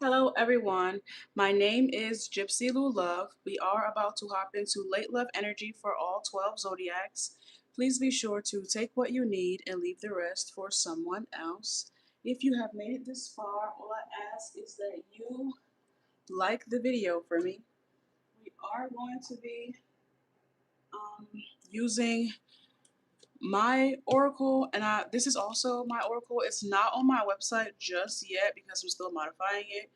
Hello everyone, my name is Gypsy Luluv. We are about to hop into late love energy for all 12 zodiacs. Please be sure to take what you need and leave the rest for someone else. If you have made it this far, all I ask is that you like the video for me. We are going to be um, using my oracle, and this is also my oracle. It's not on my website just yet because I'm still modifying it,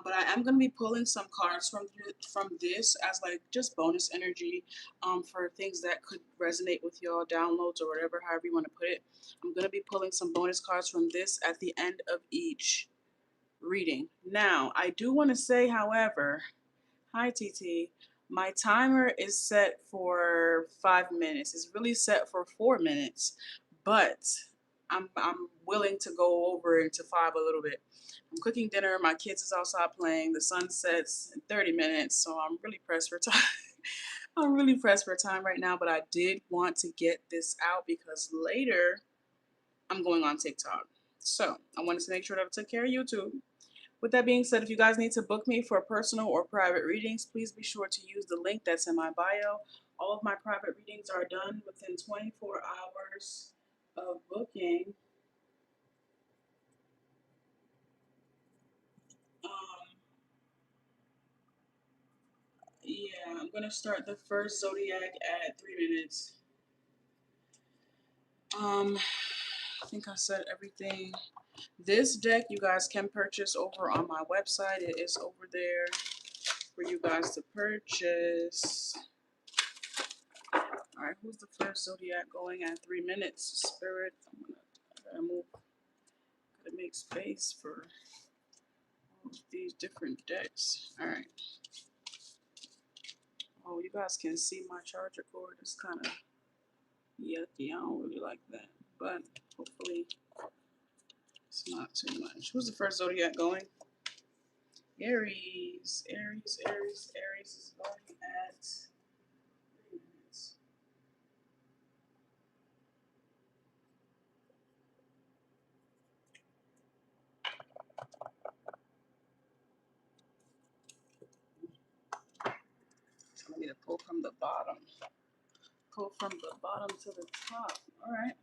but I am going to be pulling some cards from this as like just bonus energy, for things that could resonate with y'all, downloads or whatever, however you want to put it. I'm going to be pulling some bonus cards from this at the end of each reading. Now I do want to say, however, hi TT. My timer is set for 5 minutes. It's really set for 4 minutes, but I'm willing to go over into 5 a little bit. I'm cooking dinner. My kids is outside playing. The sun sets in 30 minutes, so I'm really pressed for time. I'm really pressed for time right now, but I did want to get this out because later I'm going on TikTok. So I wanted to make sure that I took care of YouTube. With that being said, if you guys need to book me for personal or private readings, please be sure to use the link that's in my bio. All of my private readings are done within 24 hours of booking. Um, yeah, I'm going to start the first zodiac at 3 minutes. I think I said everything. This deck you guys can purchase over on my website. It is over there for you guys to purchase. All right, who's the first zodiac going at 3 minutes? Spirit, I gotta move, gotta make space for all of these different decks. All right. Oh, you guys can see my charger cord. It's kind of yucky. I don't really like that, but hopefully it's not too much. Who's the first zodiac going? Aries. Aries is going at 3 minutes. I need to pull from the bottom. Pull from the bottom to the top. All right.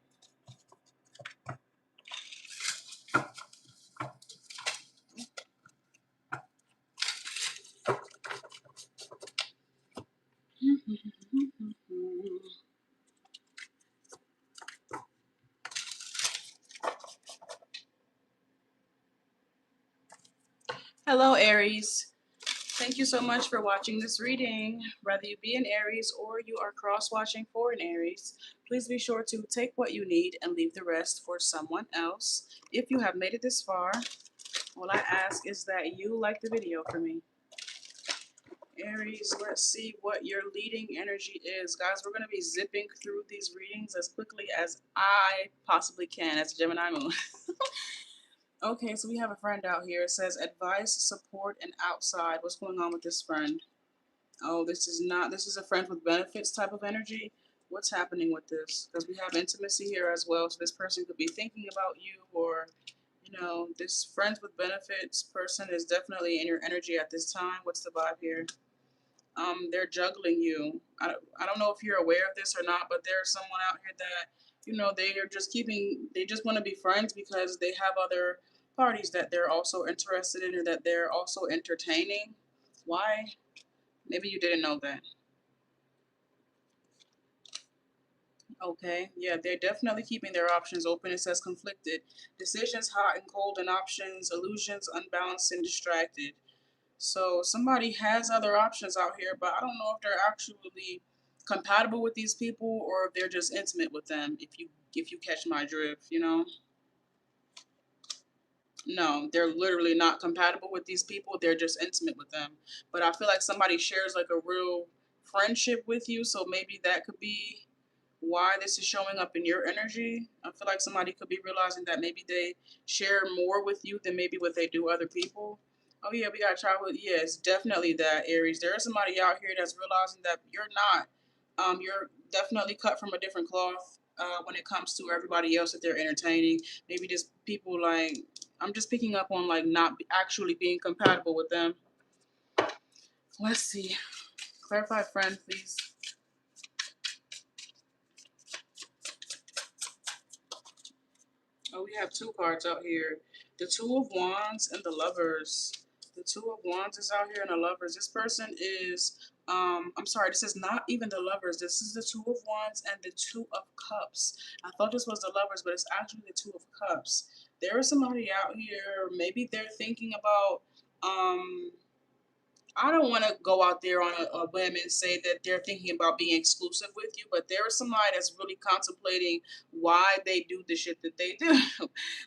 Hello, Aries. Thank you so much for watching this reading. Whether you be an Aries or you are cross-watching for an Aries, please be sure to take what you need and leave the rest for someone else. If you have made it this far, all I ask is that you like the video for me. Aries, let's see what your leading energy is. Guys, we're going to be zipping through these readings as quickly as I possibly can as Gemini moon. Okay, so we have a friend out here. It says advice, support, and outside. What's going on with this friend? Oh, this is a friend with benefits type of energy. What's happening with this? Because we have intimacy here as well. So this person could be thinking about you, or, this friends with benefits person is definitely in your energy at this time. What's the vibe here? They're juggling you. I don't know if you're aware of this or not, but there's someone out here that, they just want to be friends because they have other parties that they're also interested in or that they're also entertaining. Why? Maybe you didn't know that. Okay, yeah, they're definitely keeping their options open. It says conflicted. Decisions hot and cold and options, illusions unbalanced and distracted. So somebody has other options out here, but I don't know if they're actually compatible with these people or if they're just intimate with them, if you catch my drift. No, they're literally not compatible with these people. They're just intimate with them. But I feel like somebody shares like a real friendship with you, so maybe that could be why this is showing up in your energy. I feel like somebody could be realizing that maybe they share more with you than maybe what they do other people. Oh yeah, we got childhood. Yeah, it's definitely that, Aries. There is somebody out here that's realizing that you're not. You're definitely cut from a different cloth when it comes to everybody else that they're entertaining. Maybe just people like I'm just picking up on like not actually being compatible with them. Let's see. Clarify friend, please. Oh, we have two cards out here. The Two of Wands and the Lovers. The Two of Wands is out here and the Lovers. This person is, I'm sorry, this is not even the Lovers. This is the Two of Wands and the Two of Cups. I thought this was the Lovers, but it's actually the Two of Cups. There is somebody out here, maybe they're thinking about, I don't want to go out there on a whim and say that they're thinking about being exclusive with you, but there is somebody that's really contemplating why they do the shit that they do.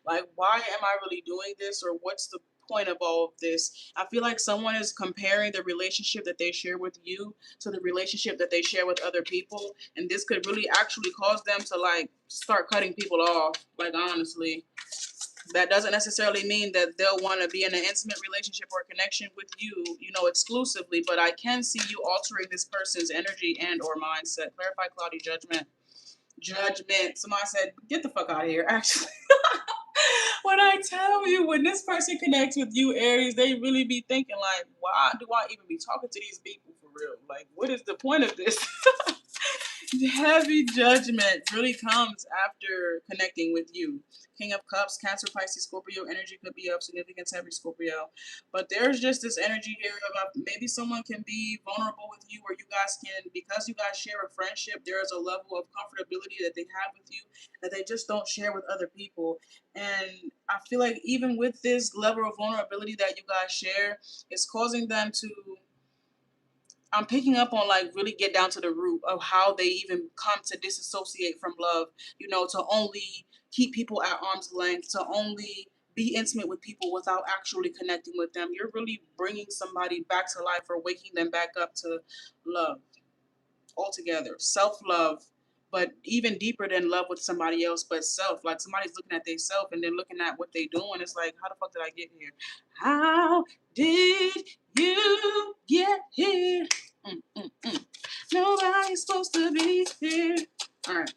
Like, why am I really doing this, or what's the point of all of this? I feel like someone is comparing the relationship that they share with you to the relationship that they share with other people, and this could really actually cause them to like start cutting people off. Like, honestly. That doesn't necessarily mean that they'll want to be in an intimate relationship or connection with you, you know, exclusively. But I can see you altering this person's energy and or mindset. Clarify cloudy judgment. Judgment. Somebody said, get the fuck out of here. Actually, when I tell you, when this person connects with you, Aries, they really be thinking like, why do I even be talking to these people for real? Like, what is the point of this? Heavy judgment really comes after connecting with you. King of Cups, Cancer, Pisces, Scorpio energy could be up. Significance heavy Scorpio. But there's just this energy here about maybe someone can be vulnerable with you, or you guys can, because you guys share a friendship, there is a level of comfortability that they have with you that they just don't share with other people. And I feel like even with this level of vulnerability that you guys share, it's causing them to, I'm picking up on like really get down to the root of how they even come to disassociate from love, you know, to only keep people at arm's length, to only be intimate with people without actually connecting with them. You're really bringing somebody back to life or waking them back up to love altogether. Self-love, but even deeper than love with somebody else, but self. Like somebody's looking at themselves and then looking at what they doing. It's like, how the fuck did I get here? How did you get here? Nobody's supposed to be here. All right.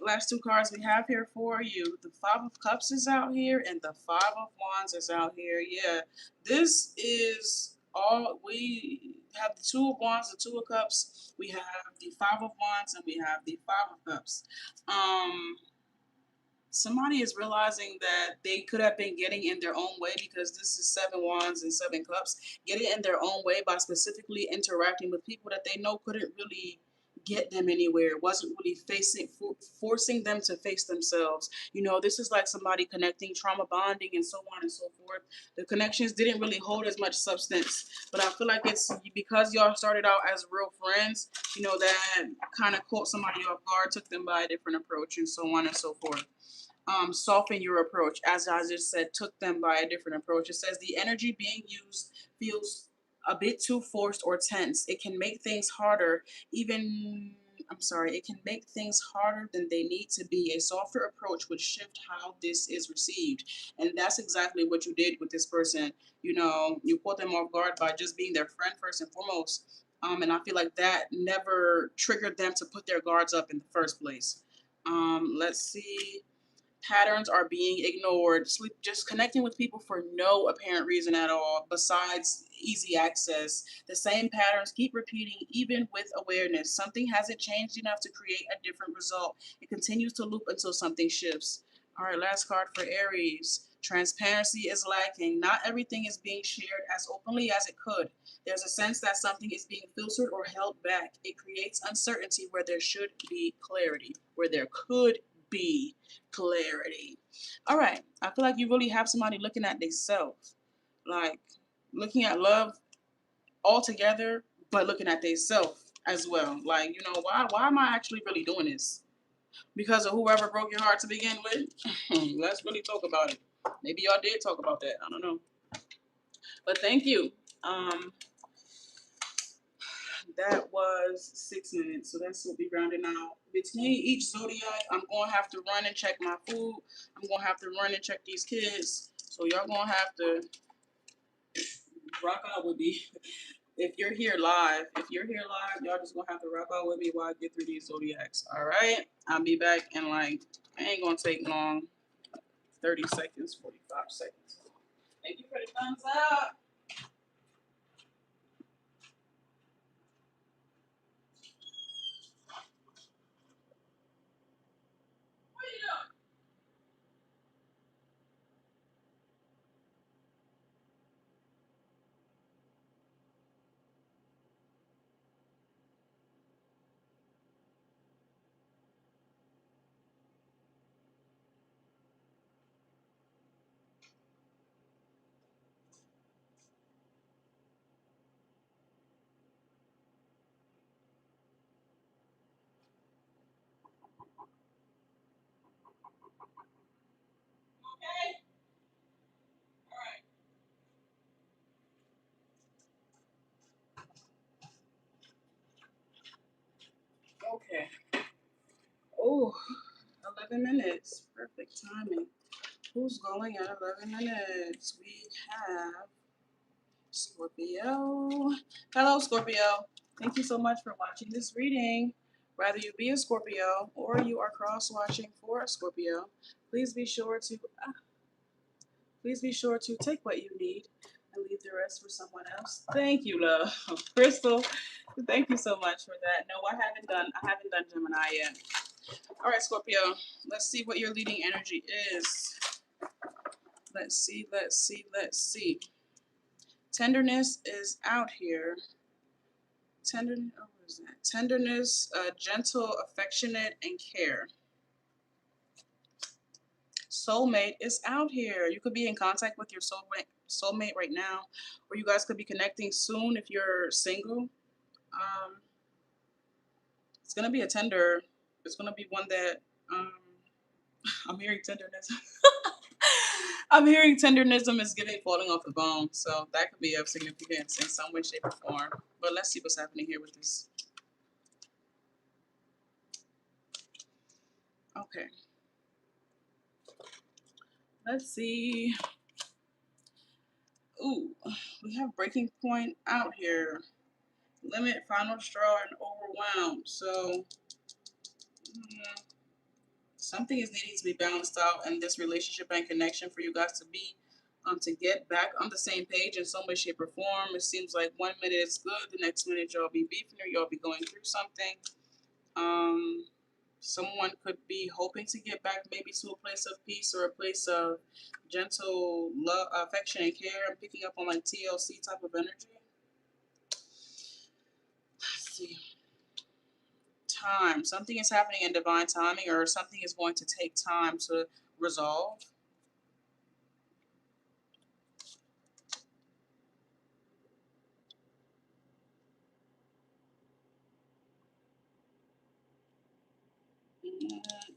Last two cards we have here for you. The Five of Cups is out here and the Five of Wands is out here. Yeah, this is all we have: the Two of Wands, the Two of Cups. We have the Five of Wands and we have the Five of Cups. Somebody is realizing that they could have been getting in their own way, because this is Seven Wands and Seven Cups. Getting in their own way by specifically interacting with people that they know couldn't really get them anywhere. It wasn't really forcing them to face themselves. You know, this is like somebody connecting, trauma bonding, and so on and so forth. The connections didn't really hold as much substance, but I feel like it's because y'all started out as real friends, you know, that kind of caught somebody off guard, took them by a different approach, and so on and so forth. Soften your approach, as I just said, took them by a different approach. It says the energy being used feels a bit too forced or tense. It can make things harder, it can make things harder than they need to be. A softer approach would shift how this is received. And that's exactly what you did with this person. You know, you caught them off guard by just being their friend first and foremost. And I feel like that never triggered them to put their guards up in the first place. Let's see. Patterns are being ignored. Sleep, just connecting with people for no apparent reason at all, besides easy access. The same patterns keep repeating, even with awareness. Something hasn't changed enough to create a different result. It continues to loop until something shifts. All right, last card for Aries. Transparency is lacking. Not everything is being shared as openly as it could. There's a sense that something is being filtered or held back. It creates uncertainty where there should be clarity, where there could be clarity. All right. I feel like you really have somebody looking at themselves, like looking at love altogether, but looking at themselves as well. Like, you know, why am I actually really doing this? Because of whoever broke your heart to begin with? Let's really talk about it. Maybe y'all did talk about that. I don't know. But thank you. That was 6 minutes, so that's what we rounding out. Between each zodiac, I'm gonna have to run and check my food. I'm gonna have to run and check these kids. So y'all gonna have to rock out with me. If you're here live, y'all just gonna have to rock out with me while I get through these zodiacs. All right, I'll be back in like, it ain't gonna take long. 30 seconds, 45 seconds. Thank you for the thumbs up. What are you doing? Okay. All right. Okay. Oh, 11 minutes. Perfect timing. Who's going at 11 minutes? We have Scorpio. Hello, Scorpio. Thank you so much for watching this reading. Whether you be a Scorpio or you are cross-watching for a Scorpio, please be sure to take what you need and leave the rest for someone else. Thank you, love. Crystal, thank you so much for that. No, I haven't done Gemini yet. All right, Scorpio, let's see what your leading energy is. Let's see. Tenderness is out here. Tenderness, oh, what is that? Tenderness, gentle, affectionate, and care. Soulmate is out here. You could be in contact with your soulmate right now, or you guys could be connecting soon if you're single. It's gonna be a tender. It's gonna be one that um, I'm hearing tenderness. I'm hearing tendernism is giving falling off the bone, so that could be of significance in some way, shape, or form. But let's see what's happening here with this. Okay. Let's see. Ooh, we have breaking point out here. Limit, final straw, and overwhelmed. So something is needing to be balanced out in this relationship and connection for you guys to be to get back on the same page in some way, shape, or form. It seems like 1 minute it's good, the next minute y'all be beefing or y'all be going through something. Someone could be hoping to get back maybe to a place of peace or a place of gentle love, affection, and care. I'm picking up on like TLC type of energy. Let's see. Time. Something is happening in divine timing, or something is going to take time to resolve.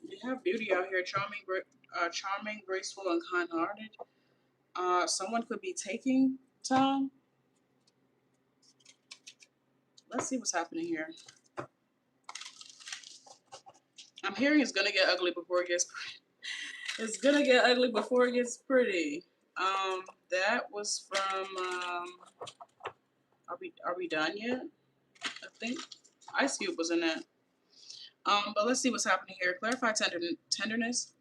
We have beauty out here, charming, graceful, and kind-hearted. Someone could be taking time. Let's see what's happening here. I'm hearing it's gonna get ugly before it gets pretty. It's gonna get ugly before it gets pretty. That was from. Are we done yet? I think Ice Cube was in that. But let's see what's happening here. Clarify tenderness.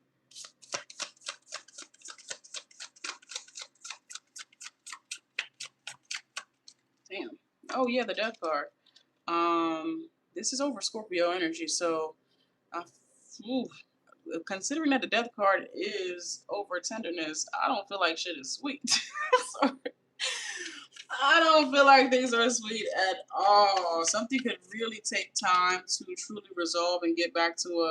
Damn. Oh yeah, the death card. This is over Scorpio energy, so ooh, considering that the death card is over tenderness, I don't feel like shit is sweet. Sorry. I don't feel like things are sweet at all. Something could really take time to truly resolve and get back to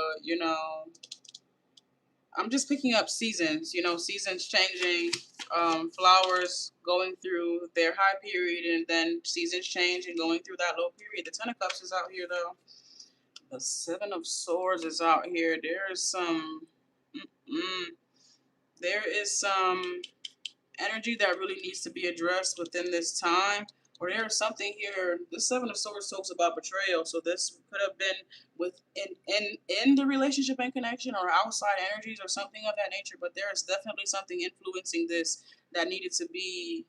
I'm just picking up seasons, seasons changing, flowers going through their high period and then seasons change and going through that low period. The Ten of Cups is out here though. The Seven of Swords is out here. There is some energy that really needs to be addressed within this time. Or there is something here. The Seven of Swords talks about betrayal, so this could have been in the relationship and connection, or outside energies, or something of that nature. But there is definitely something influencing this that needed to be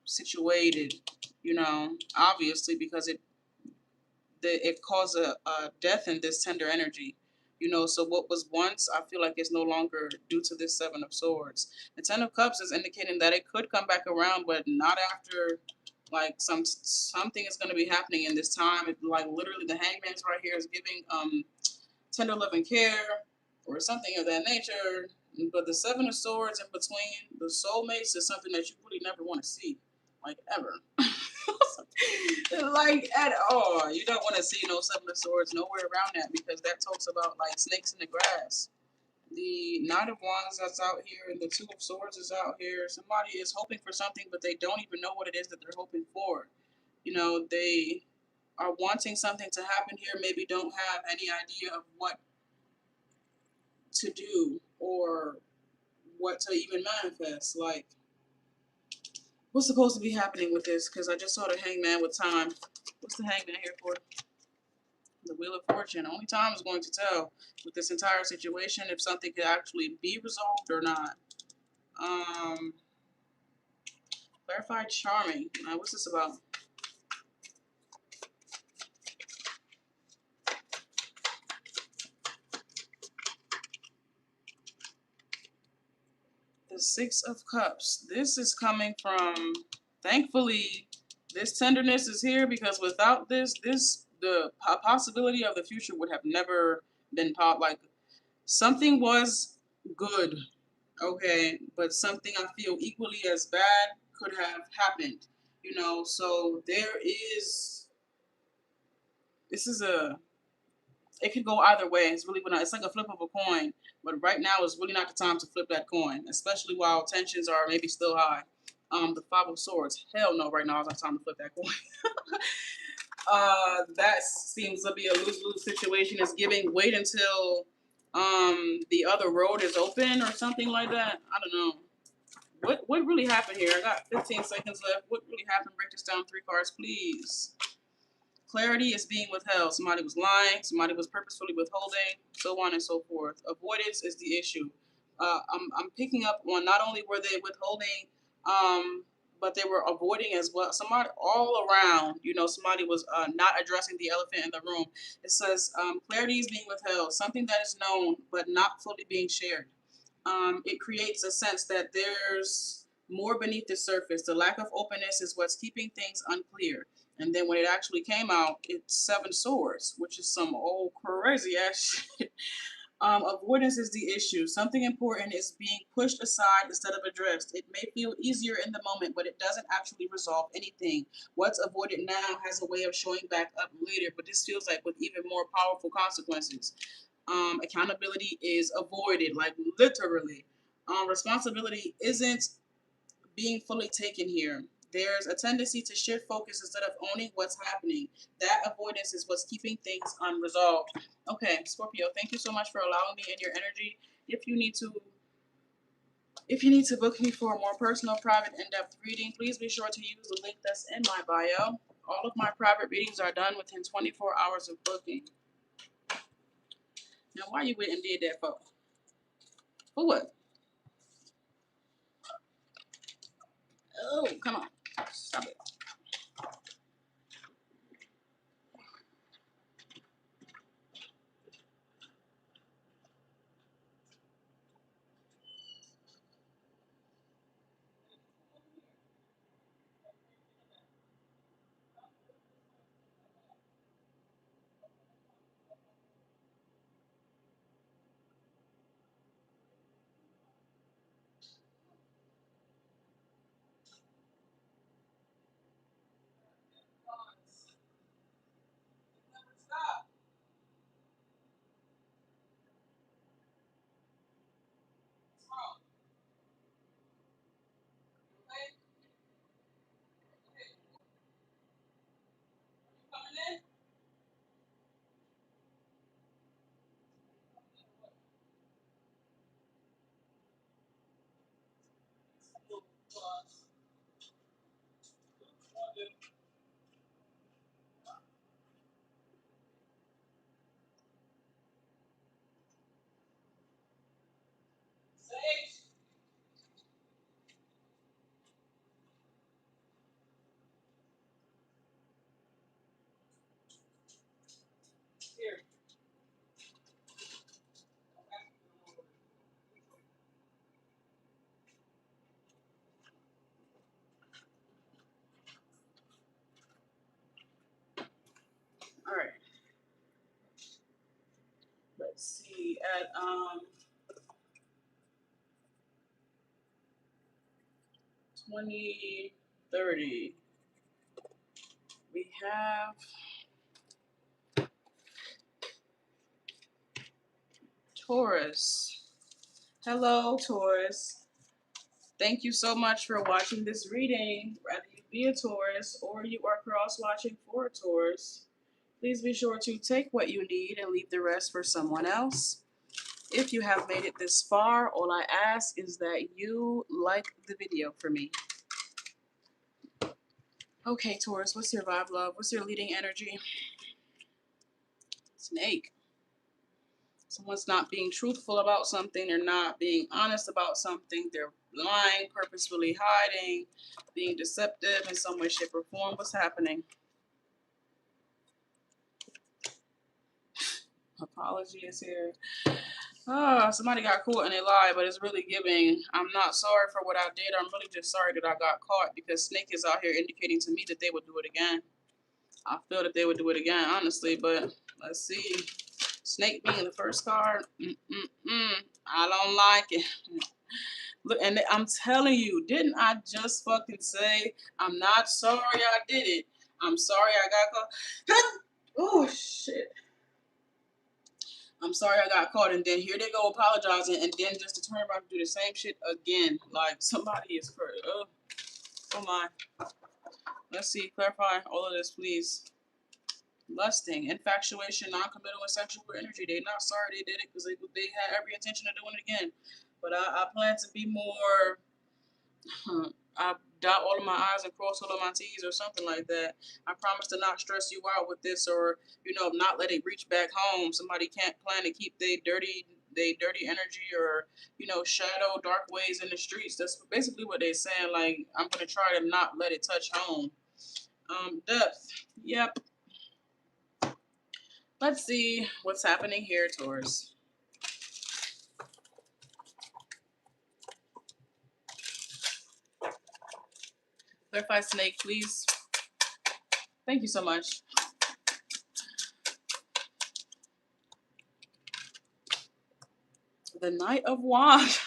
situated. Obviously, because it caused a death in this tender energy. You know, so what was once, I feel like it's no longer due to this Seven of Swords. The Ten of Cups is indicating that it could come back around, but not after, like, something is going to be happening in this time. It, like, literally the Hangman's right here is giving tender love and care or something of that nature. But the Seven of Swords in between the soulmates is something that you really never want to see, like, ever. Like, at all. You don't want to see no Seven of Swords nowhere around that, because that talks about, like, snakes in the grass. The Knight of Wands that's out here and the Two of Swords is out here. Somebody is hoping for something, but they don't even know what it is that they're hoping for. You know, they are wanting something to happen here, maybe don't have any idea of what to do or what to even manifest. Like, what's supposed to be happening with this? Because I just saw the Hangman with time. What's the Hangman here for? The Wheel of Fortune. Only time is going to tell with this entire situation if something could actually be resolved or not. Clarified Charming. What's this about? The Six of Cups. This is coming from, thankfully, this tenderness is here, because without this, the possibility of the future would have never been like, something was good, okay, but something I feel equally as bad could have happened, you know. So there is, this is a, it could go either way. It's really, it's like a flip of a coin, but right now is really not the time to flip that coin, especially while tensions are maybe still high. The Five of Swords, hell no, right now is not time to flip that coin. That seems to be a lose-lose situation. It's giving, wait until the other road is open or something like that. I don't know. What really happened here? I got 15 seconds left. What really happened? Break this down 3 cards, please. Clarity is being withheld. Somebody was lying. Somebody was purposefully withholding, so on and so forth. Avoidance is the issue. I'm picking up on, not only were they withholding, but they were avoiding as well. Somebody all around, you know, somebody was not addressing the elephant in the room. It says clarity is being withheld. Something that is known but not fully being shared. It creates a sense that there's more beneath the surface. The lack of openness is what's keeping things unclear. And then when it actually came out, it's 7 swords, which is some old crazy ass shit. Avoidance is the issue. Something important is being pushed aside instead of addressed. It may feel easier in the moment, but it doesn't actually resolve anything. What's avoided now has a way of showing back up later, but this feels like with even more powerful consequences. Accountability is avoided, like literally. Responsibility isn't being fully taken here. There's a tendency to shift focus instead of owning what's happening. That avoidance is what's keeping things unresolved. Okay, Scorpio, thank you so much for allowing me in your energy. If you need to book me for a more personal, private, in-depth reading, please be sure to use the link that's in my bio. All of my private readings are done within 24 hours of booking. Now, why you went and did that for? For what? Oh, come on. Stop it. at 2030. We have Taurus. Hello, Taurus. Thank you so much for watching this reading. Whether you be a Taurus or you are cross-watching for a Taurus, please be sure to take what you need and leave the rest for someone else. If you have made it this far, all I ask is that you like the video for me. Okay, Taurus, what's your vibe, love? What's your leading energy? Snake. Someone's not being truthful about something. They're not being honest about something. They're lying, purposefully hiding, being deceptive in some way, shape, or form. What's happening? Apology is here. Oh, somebody got caught in a lie, but it's really giving, I'm not sorry for what I did. I'm really just sorry that I got caught, because Snake is out here indicating to me that they would do it again. I feel that they would do it again, honestly, but let's see. Snake being the first card. I don't like it. Look, and I'm telling you, didn't I just fucking say, I'm not sorry I did it. I'm sorry I got caught. Oh, shit. I'm sorry I got caught, and then here they go apologizing, and then just to turn around and do the same shit again. Like, somebody is crazy. Oh my. Let's see. Clarify all of this, please. Lusting, infatuation, non-committal, and sexual energy. They're not sorry they did it, because they had every intention of doing it again. But I plan to be more... I dot all of my I's and cross all of my T's, or something like that. I promise to not stress you out with this, or, you know, not let it reach back home. Somebody can't plan to keep their dirty energy, or, you know, shadow dark ways in the streets. That's basically what they're saying. Like, I'm going to try to not let it touch home. Depth. Yep. Let's see what's happening here, Taurus. Clarify, Snake, please. Thank you so much. The Knight of Wands.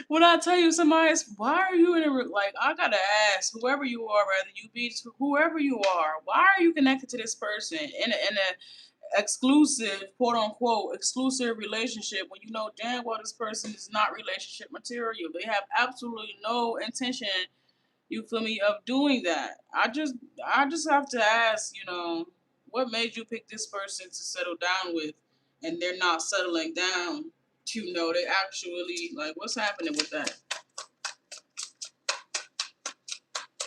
When I tell you, somebody, why are you in a, like, I gotta ask, whoever you are, whether you be whoever you are, why are you connected to this person in a exclusive, quote unquote, exclusive relationship, when you know damn well this person is not relationship material? They have absolutely no intention, you feel me, of doing that. I just have to ask, you know, what made you pick this person to settle down with, and they're not settling down? You know, they actually, like, what's happening with that?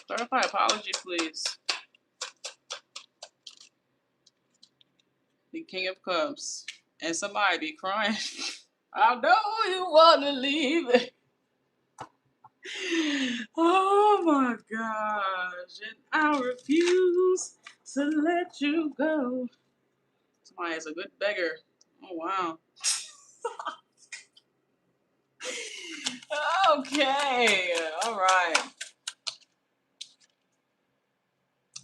Clarify, apology, please. The King of Cups. And somebody be crying. I know you want to leave it. Oh my gosh. And I refuse to let you go. Somebody is a good beggar. Oh, wow. Okay. All right.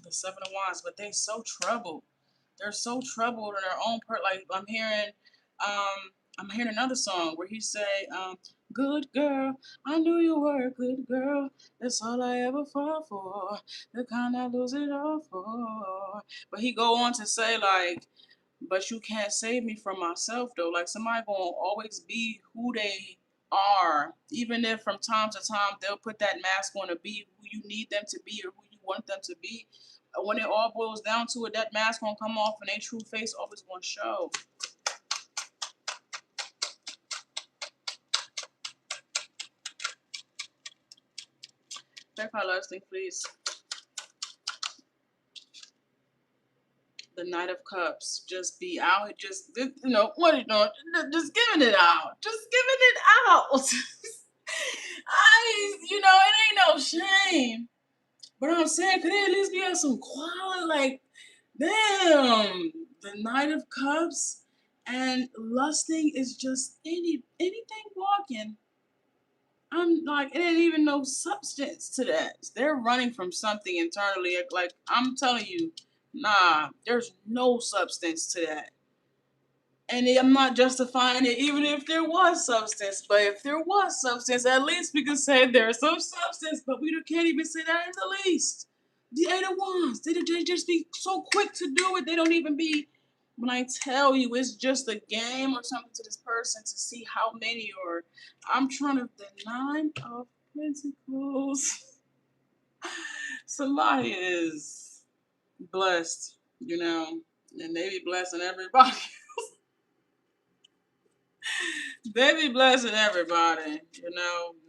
The Seven of Wands, but they so troubled. They're so troubled in their own part. Like, I'm hearing another song where he say, good girl, I knew you were a good girl. That's all I ever fought for. The kind I lose it all for. But he go on to say, like, but you can't save me from myself, though. Like, somebody gonna always be who they are, even if from time to time they'll put that mask on to be who you need them to be or who you want them to be. When it all boils down to it, that mask gonna come off and their true face always gonna show. Clarify last thing, please. The Knight of Cups. Just be out, just, you know, what are you doing? Just giving it out. Just giving it out. You know, it ain't no shame. But I'm saying, could it at least be on some quality? Like, damn, the Knight of Cups and lusting is just anything walking. I'm like, it ain't even no substance to that. They're running from something internally. Like, I'm telling you, nah, there's no substance to that. And I'm not justifying it, even if there was substance. But if there was substance, at least we could say there's some substance. But we can't even say that in the least. The Ada Wands, they just be so quick to do it. They don't even be. When I tell you it's just a game or something to this person to see how many, or I'm trying to, the Nine of Pentacles. Somebody is blessed, and they be blessing everybody. They be blessing everybody,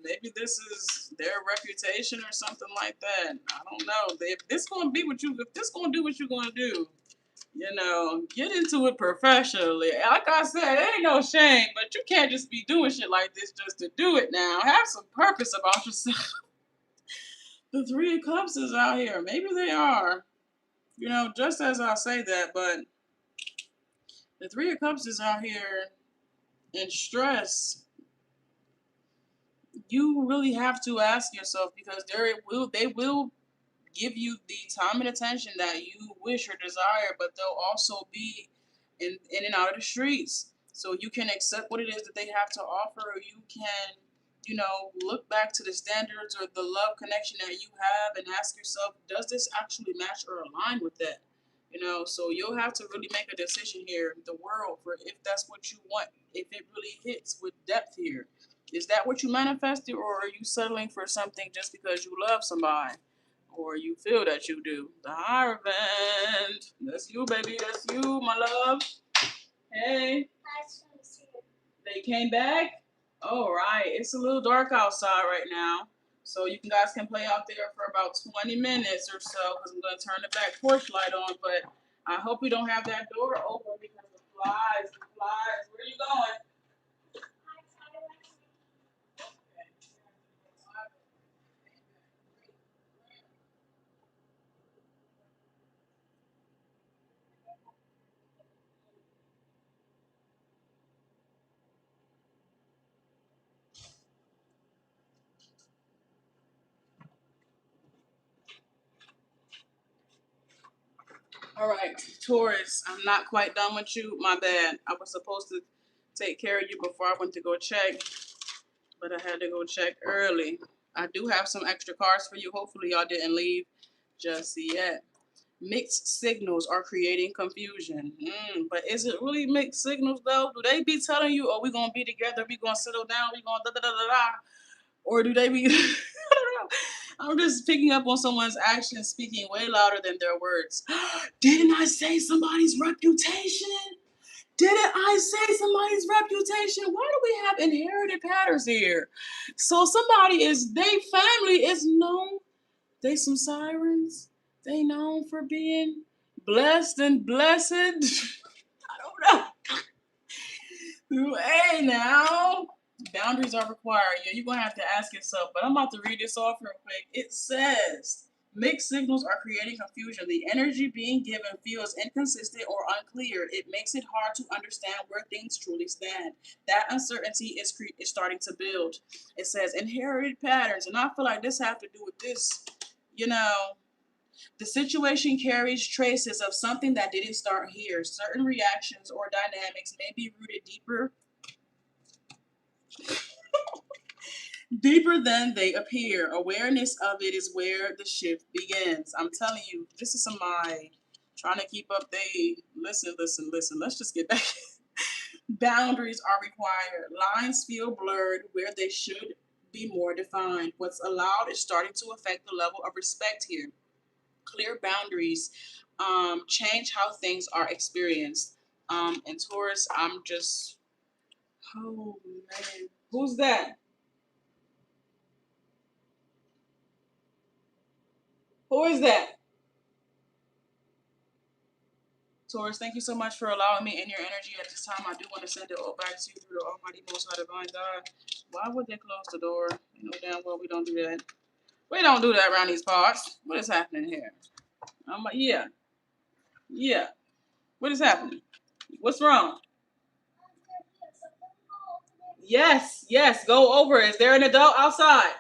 Maybe this is their reputation or something like that. I don't know. If this gonna be what you, if this gonna do what you're gonna do, get into it professionally. Like I said, there ain't no shame, but you can't just be doing shit like this just to do it now. Have some purpose about yourself. The Three of Cups is out here. Maybe they are. Just as I say that, but the Three of Cups is out here in stress. You really have to ask yourself, because they will give you the time and attention that you wish or desire, but they'll also be in and out of the streets. So you can accept what it is that they have to offer, or you can, look back to the standards or the love connection that you have and ask yourself, does this actually match or align with that? So you'll have to really make a decision here, the world, for if that's what you want, if it really hits with depth here. Is that what you manifested, or are you settling for something just because you love somebody? Or you feel that you do? The Hierophant. That's you, baby. That's you, my love. Hey. They came back? All right. It's a little dark outside right now. So you guys can play out there for about 20 minutes or so, because I'm going to turn the back porch light on. But I hope we don't have that door open because the flies. Where are you going? All right, Taurus, I'm not quite done with you. My bad. I was supposed to take care of you before I went to go check, but I had to go check early. I do have some extra cards for you. Hopefully, y'all didn't leave just yet. Mixed signals are creating confusion. But is it really mixed signals, though? Do they be telling you, oh, we're going to be together, we're going to settle down, we're going to da-da-da-da-da? Or do they be... I don't know. I'm just picking up on someone's actions speaking way louder than their words. Didn't I say somebody's reputation? Didn't I say somebody's reputation? Why do we have inherited patterns here? So they family is known. They some sirens. They known for being blessed and blessed. I don't know. Hey now. Boundaries are required. Yeah, you're going to have to ask yourself. But I'm about to read this off real quick. It says, mixed signals are creating confusion. The energy being given feels inconsistent or unclear. It makes it hard to understand where things truly stand. That uncertainty is starting to build. It says inherited patterns. And I feel like this has to do with this. The situation carries traces of something that didn't start here. Certain reactions or dynamics may be rooted deeper than they appear. Awareness of it is where the shift begins. I'm telling you, this is somebody trying to keep up. Listen. Let's just get back. Boundaries are required. Lines feel blurred where they should be more defined. What's allowed is starting to affect the level of respect here. Clear boundaries change how things are experienced. And Taurus, oh man, who's that? Who is that? Taurus, thank you so much for allowing me in your energy at this time. I do want to send it all back to you through the Almighty Most High Divine God. Why would they close the door? You know damn well we don't do that. We don't do that around these parts. What is happening here? I'm like, yeah. What is happening? What's wrong? Yes. Go over. Is there an adult outside?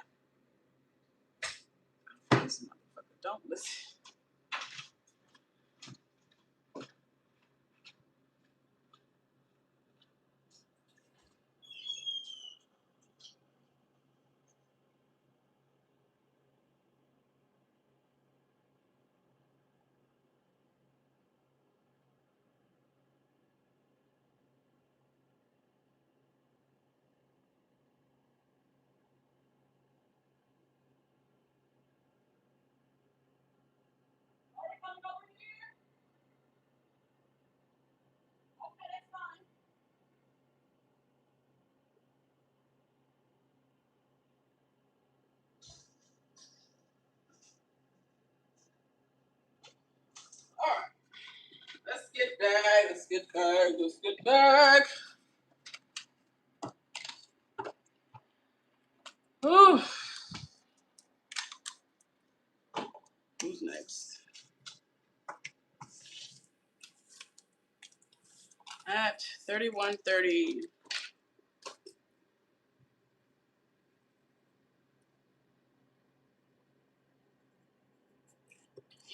This motherfucker don't listen. back. Let's get back. Let's get back. Ooh. Who's next? At 31:30.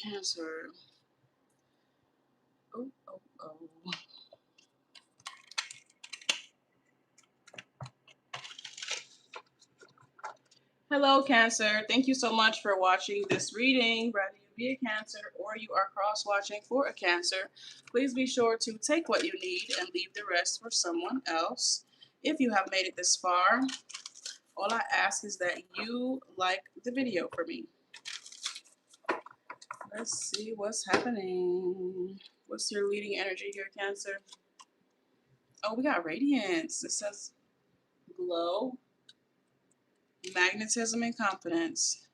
Cancer. Oh, oh, oh. Hello, Cancer. Thank you so much for watching this reading. Whether you be a Cancer or you are cross-watching for a Cancer, please be sure to take what you need and leave the rest for someone else. If you have made it this far, all I ask is that you like the video for me. Let's see what's happening. What's your leading energy here, Cancer? Oh, we got radiance. It says glow, magnetism, and confidence.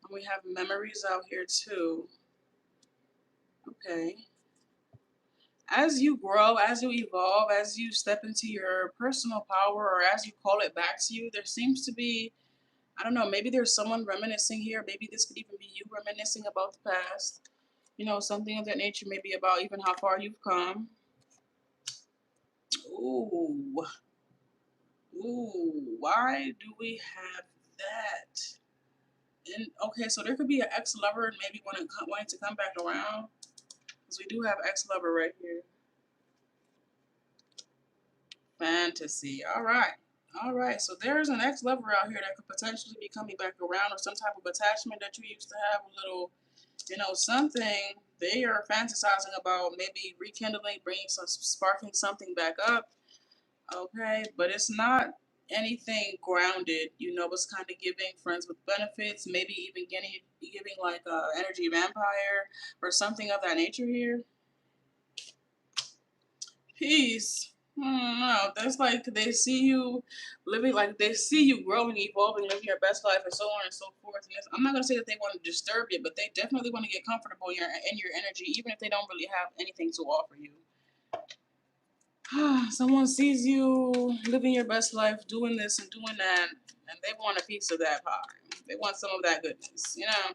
And we have memories out here too. Okay. As you grow, as you evolve, as you step into your personal power, or as you call it back to you, there seems to be, I don't know, maybe there's someone reminiscing here. Maybe this could even be you reminiscing about the past. You know, something of that nature, maybe about even how far you've come. Ooh. Ooh, why do we have that? And okay, so there could be an ex-lover and maybe wanting to come back around. Because we do have ex-lover right here. Fantasy. All right. All right. So there's an ex-lover out here that could potentially be coming back around, or some type of attachment that you used to have, a little, you know, something they are fantasizing about, maybe rekindling, bringing some, sparking something back up. Okay. But it's not anything grounded, you know, it's kind of giving friends with benefits, maybe even giving like a energy vampire or something of that nature here. Peace. No, that's like they see you living, like they see you growing, evolving, living your best life, and so on and so forth. And I'm not gonna say that they want to disturb you, but they definitely want to get comfortable in your energy, even if they don't really have anything to offer you. Someone sees you living your best life, doing this and doing that, and they want a piece of that pie. They want some of that goodness, you know.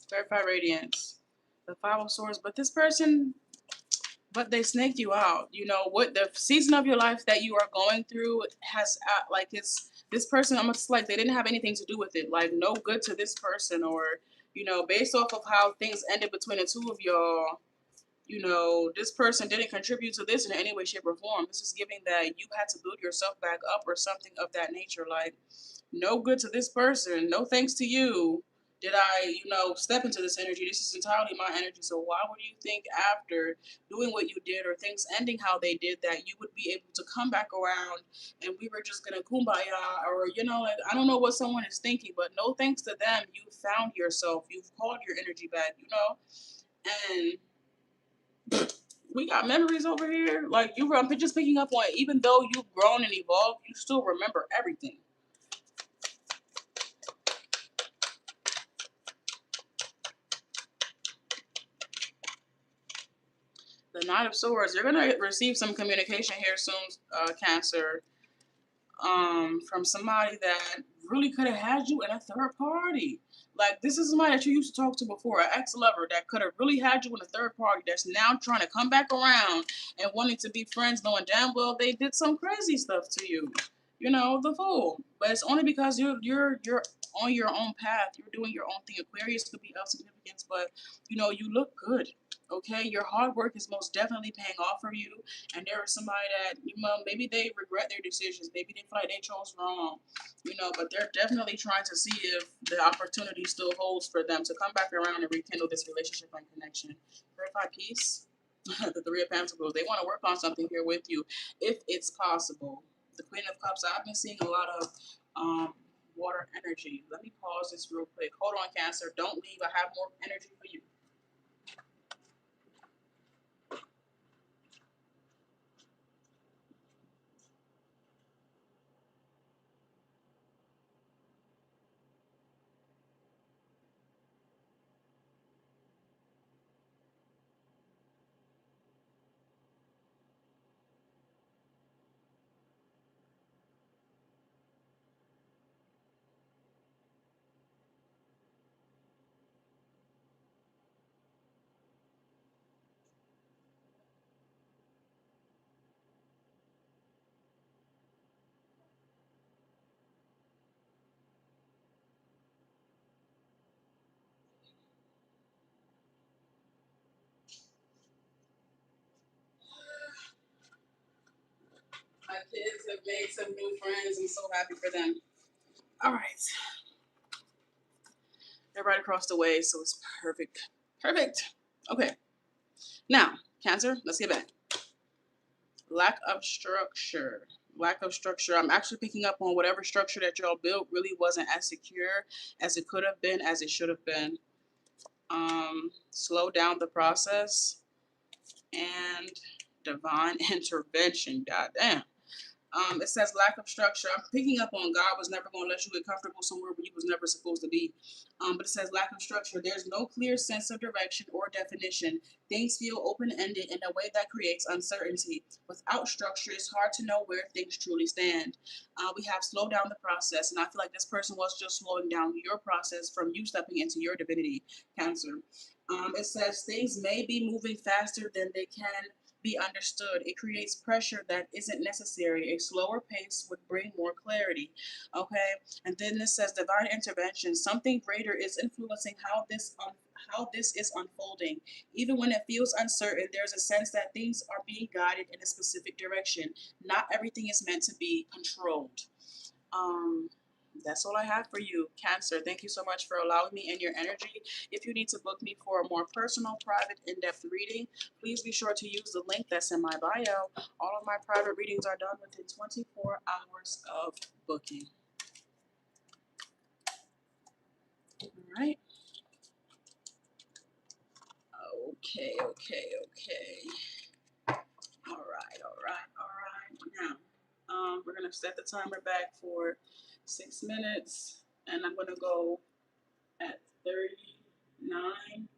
Clarify radiance. The Five of Swords, but this person, but they snaked you out. You know what, the season of your life that you are going through has like it's this person almost like they didn't have anything to do with it. Like no good to this person, or you know, based off of how things ended between the two of y'all. You know, this person didn't contribute to this in any way, shape, or form. This is giving that you had to build yourself back up or something of that nature. Like, no good to this person. No thanks to you did I, you know, step into this energy. This is entirely my energy. So why would you think after doing what you did or things ending how they did that you would be able to come back around and we were just going to kumbaya, or, you know, like, I don't know what someone is thinking, but no thanks to them. You found yourself. You've called your energy back, you know, and we got memories over here. Like I'm just picking up on it. Even though you've grown and evolved, you still remember everything. The Knight of Swords. You're gonna receive some communication here soon, Cancer, from somebody that really could have had you in a third party. Like this is somebody that you used to talk to before, an ex-lover that could have really had you in a third party that's now trying to come back around and wanting to be friends, knowing damn well they did some crazy stuff to you. You know, the Fool. But it's only because you're on your own path. You're doing your own thing. Aquarius could be of significance, but you know, you look good. Okay, your hard work is most definitely paying off for you. And there is somebody that, you know, maybe they regret their decisions. Maybe they feel like they chose wrong, you know, but they're definitely trying to see if the opportunity still holds for them to come back around and rekindle this relationship and connection. Clarify peace. The Three of Pentacles. They want to work on something here with you if it's possible. The Queen of Cups. I've been seeing a lot of water energy. Let me pause this real quick. Hold on, Cancer. Don't leave. I have more energy for you. kids have made some new friends. I'm so happy for them. All right. They're right across the way, so it's perfect. Perfect. Okay. Now, Cancer, let's get back. Lack of structure. Lack of structure. I'm actually picking up on whatever structure that y'all built really wasn't as secure as it could have been, as it should have been. Slow down the process and divine intervention. God damn. It says lack of structure. I'm picking up on God was never going to let you get comfortable somewhere where you was never supposed to be. But it says lack of structure. There's no clear sense of direction or definition. Things feel open-ended in a way that creates uncertainty. Without structure, it's hard to know where things truly stand. We have slowed down the process, and I feel like this person was just slowing down your process from you stepping into your divinity, Cancer. It says things may be moving faster than they can be understood. It creates pressure that isn't necessary. A slower pace would bring more clarity. Okay, and then this says divine intervention. Something greater is influencing how this is unfolding. Even when it feels uncertain, there's a sense that things are being guided in a specific direction. Not everything is meant to be controlled. That's all I have for you, Cancer. Thank you so much for allowing me in your energy. If you need to book me for a more personal, private, in-depth reading, please be sure to use the link that's in my bio. All of my private readings are done within 24 hours of booking. All right. Okay. All right. Now, we're gonna set the timer back for 6 minutes, and I'm gonna go at 39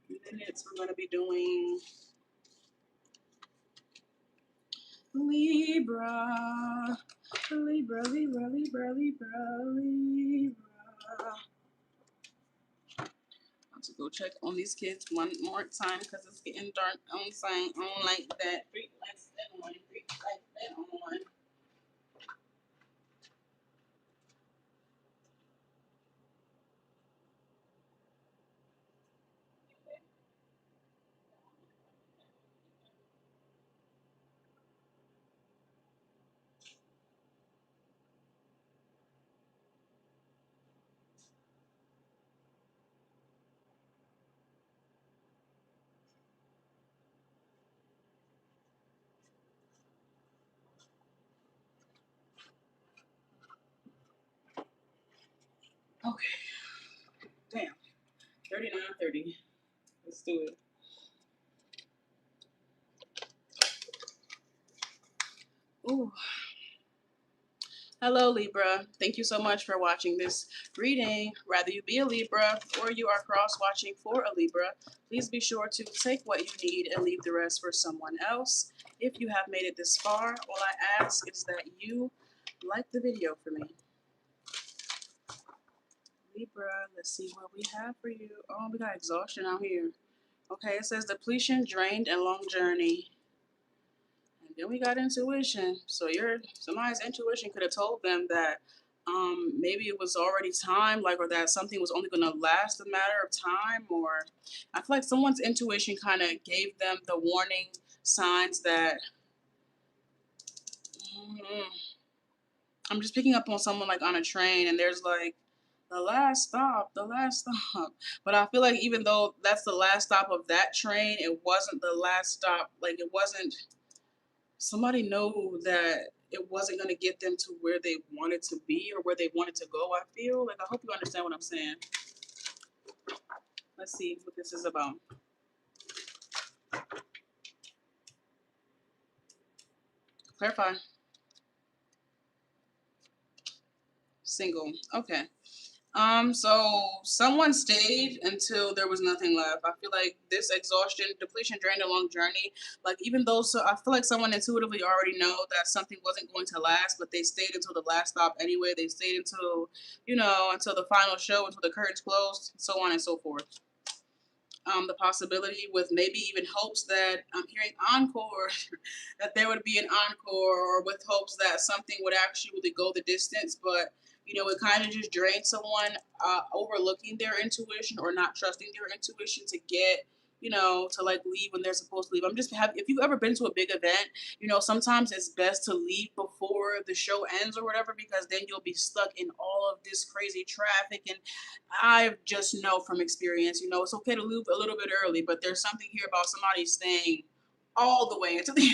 minutes. We're going to be doing Libra. Libra. Have to go check on these kids one more time because it's getting dark outside. I don't like that. Street lights on. Street lights on. Okay. Damn. 39:30. Let's do it. Ooh. Hello, Libra. Thank you so much for watching this reading. Whether you be a Libra or you are cross-watching for a Libra, please be sure to take what you need and leave the rest for someone else. If you have made it this far, all I ask is that you like the video for me. Libra, let's see what we have for you. Oh, we got exhaustion out here. Okay, it says depletion, drained, and long journey. And then we got intuition. So somebody's intuition could have told them that maybe it was already time, like, or that something was only going to last a matter of time, or I feel like someone's intuition kind of gave them the warning signs that I'm just picking up on someone like on a train, and there's like the last stop. But I feel like even though that's the last stop of that train, it wasn't the last stop. Like it wasn't. Somebody knew that it wasn't going to get them to where they wanted to be or where they wanted to go. I feel like I hope you understand what I'm saying. Let's see what this is about. Clarify. Single. Okay. So someone stayed until there was nothing left. I feel like this exhaustion, depletion, drained a long journey. Like even though, so I feel like someone intuitively already know that something wasn't going to last, but they stayed until the last stop anyway. They stayed until, until the final show, until the curtains closed, so on and so forth. The possibility with maybe even hopes that I'm hearing encore, that there would be an encore, or with hopes that something would actually go the distance, but it kind of just drains someone overlooking their intuition or not trusting their intuition to get you know, to like leave when they're supposed to leave. I'm just have if you've ever been to a big event, you know, sometimes it's best to leave before the show ends or whatever, because then you'll be stuck in all of this crazy traffic. And I just know from experience, you know, it's okay to leave a little bit early, but there's something here about somebody staying all the way into the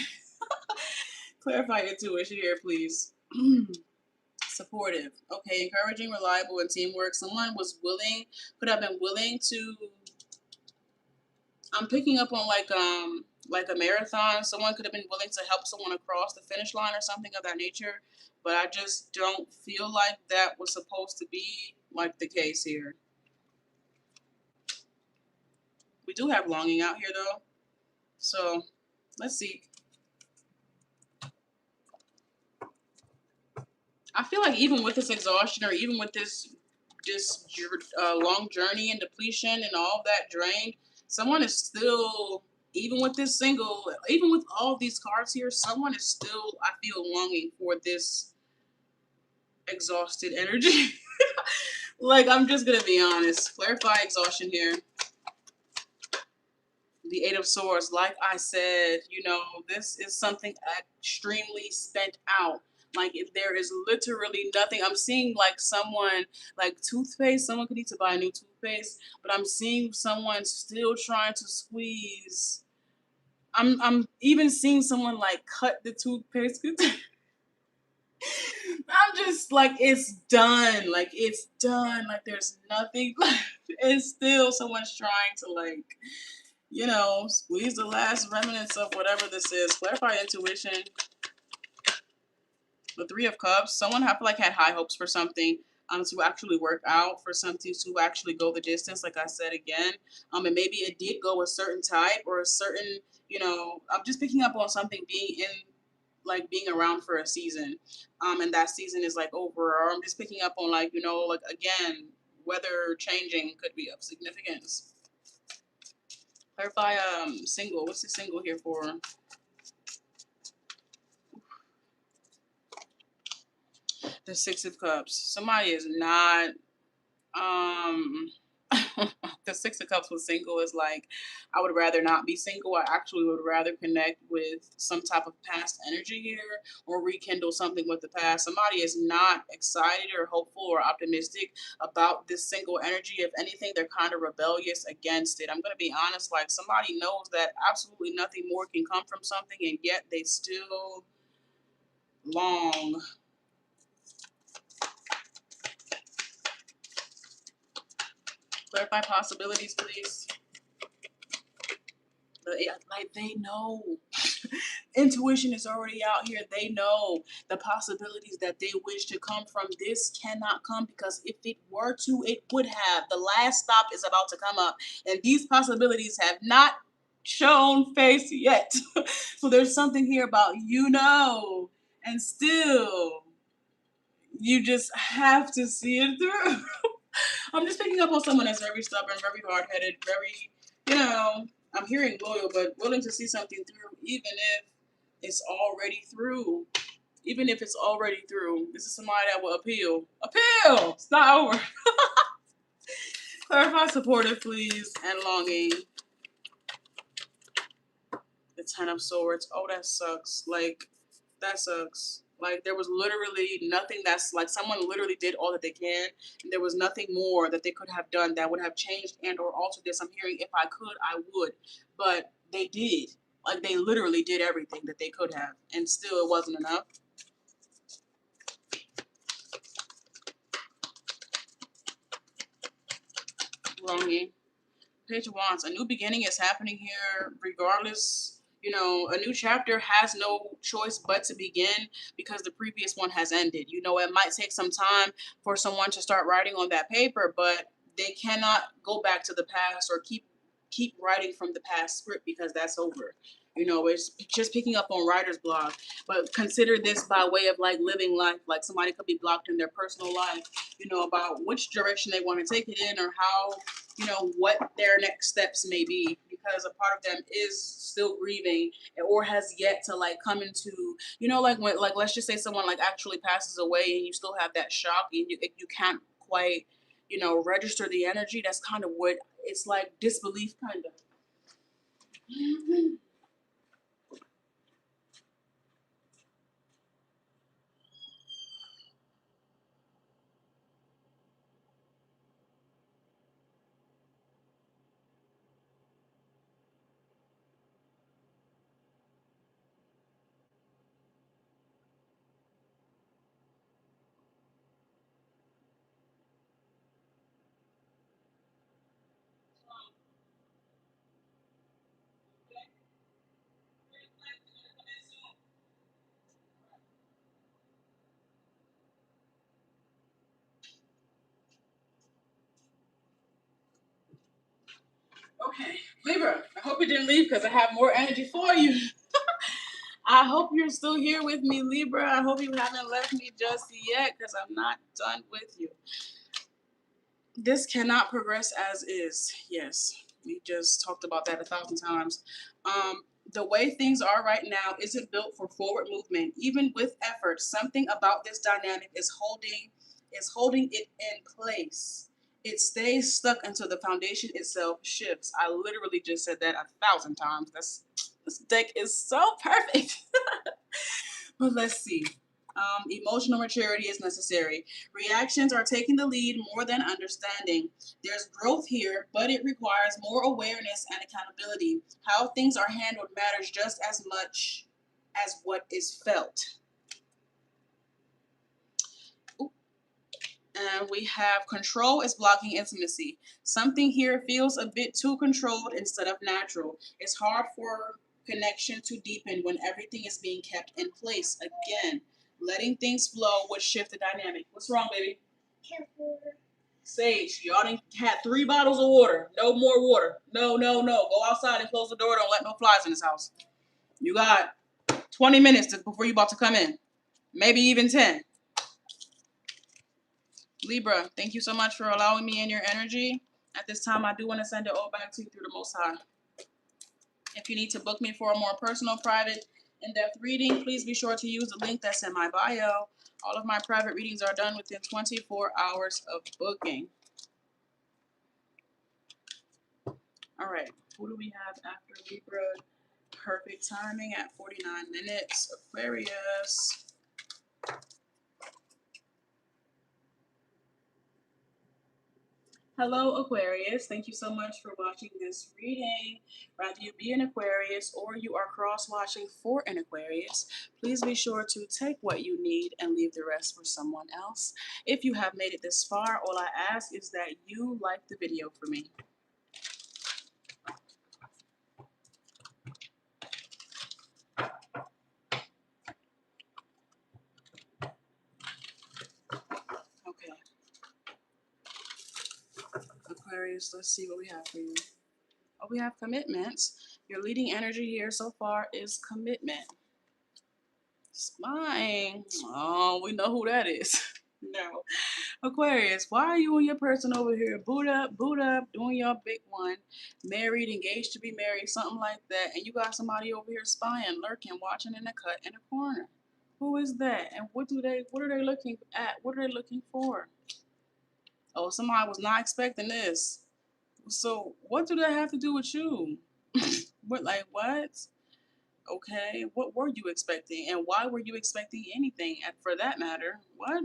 clarify intuition here, please. Supportive. Okay, encouraging, reliable, and teamwork. Someone was willing, could have been willing to. I'm picking up on like a marathon. Someone could have been willing to help someone across the finish line or something of that nature. But I just don't feel like that was supposed to be like the case here. We do have longing out here though. So let's see. I feel like even with this exhaustion or even with this long journey and depletion and all that drained, someone is still, even with this single, even with all these cards here, someone is still, I feel, longing for this exhausted energy. Like, I'm just gonna be honest. Clarify exhaustion here. The Eight of Swords, like I said, you know, this is something extremely spent out. Like, if there is literally nothing, I'm seeing like someone, like toothpaste, someone could need to buy a new toothpaste, but I'm seeing someone still trying to squeeze. I'm even seeing someone like cut the toothpaste. I'm just like, it's done. Like, it's done. Like, there's nothing left. It's still someone's trying to, like, you know, squeeze the last remnants of whatever this is. Clarify intuition. The Three of Cups. Someone have like had high hopes for something to actually work out, for something to actually go the distance, like I said again. And maybe it did go a certain type or a certain, you know, I'm just picking up on something being in, like being around for a season. And that season is like over. Or I'm just picking up on, like, you know, like again, weather changing could be of significance. Clarify single. What's the single here for? The Six of Cups. Somebody is not um the Six of Cups with single is like, I would rather not be single. I actually would rather connect with some type of past energy here or rekindle something with the past. Somebody is not excited or hopeful or optimistic about this single energy. If anything, they're kind of rebellious against it. I'm going to be honest, like somebody knows that absolutely nothing more can come from something, and yet they still long. Clarify possibilities, please. Like they know. Intuition is already out here. They know the possibilities that they wish to come from this cannot come, because if it were to, it would have. The last stop is about to come up, and these possibilities have not shown face yet. So there's something here about, you know, and still you just have to see it through. I'm just picking up on someone that's very stubborn, very hard headed, very, you know, I'm hearing loyal, but willing to see something through, even if it's already through. Even if it's already through. This is somebody that will appeal. Appeal! It's not over. Clarify supportive, please, and longing. The Ten of Swords. Oh, that sucks. Like, that sucks. Like, there was literally nothing that's like, someone literally did all that they can, and there was nothing more that they could have done that would have changed and or altered this. I'm hearing, if I could, I would. But they did. Like, they literally did everything that they could have, and still it wasn't enough. Longing. Page of Wands. A new beginning is happening here regardless. You know, a new chapter has no choice but to begin because the previous one has ended. You know, it might take some time for someone to start writing on that paper, but they cannot go back to the past or keep writing from the past script, because that's over. You know, it's just picking up on writer's block. But consider this by way of like living life. Like somebody could be blocked in their personal life, you know, about which direction they want to take it in, or how, you know, what their next steps may be, because a part of them is still grieving or has yet to like come into, you know, like when, like, let's just say someone like actually passes away and you still have that shock and you can't quite, you know, register the energy. That's kind of what it's like, disbelief kind of. Okay, Libra, I hope you didn't leave because I have more energy for you. I hope you're still here with me, Libra. I hope you haven't left me just yet because I'm not done with you. This cannot progress as is. Yes, we just talked about that 1,000 times. The way things are right now isn't built for forward movement. Even with effort, something about this dynamic is holding it in place. It stays stuck until the foundation itself shifts. I literally just said that 1,000 times. This deck is so perfect. But let's see. Emotional maturity is necessary. Reactions are taking the lead more than understanding. There's growth here, but it requires more awareness and accountability. How things are handled matters just as much as what is felt. And we have control is blocking intimacy. Something here feels a bit too controlled instead of natural. It's hard for connection to deepen when everything is being kept in place. Again, letting things flow would shift the dynamic. What's wrong, baby? Water. Sage, y'all done had 3 bottles of water. No more water. No, no, no. Go outside and close the door. Don't let no flies in this house. You got 20 minutes before you about to come in. Maybe even 10. Libra, thank you so much for allowing me in your energy. At this time, I do want to send it all back to you through the Most High. If you need to book me for a more personal, private, in-depth reading, please be sure to use the link that's in my bio. All of my private readings are done within 24 hours of booking. All right, who do we have after Libra? Perfect timing at 49 minutes. Aquarius. Hello, Aquarius. Thank you so much for watching this reading. Whether you be an Aquarius or you are cross-watching for an Aquarius, please be sure to take what you need and leave the rest for someone else. If you have made it this far, all I ask is that you like the video for me. Okay. Aquarius, let's see what we have for you. Oh, we have commitments. Your leading energy here so far is commitment. Spying. Oh, we know who that is. No. Aquarius, why are you and your person over here boot up, doing your big one, married, engaged to be married, something like that, and you got somebody over here spying, lurking, watching in the cut in the corner? Who is that? And what are they looking at? What are they looking for? Oh, somebody was not expecting this. So what do that have to do with you? What, like, what? Okay, what were you expecting, and why were you expecting anything? And for that matter, what?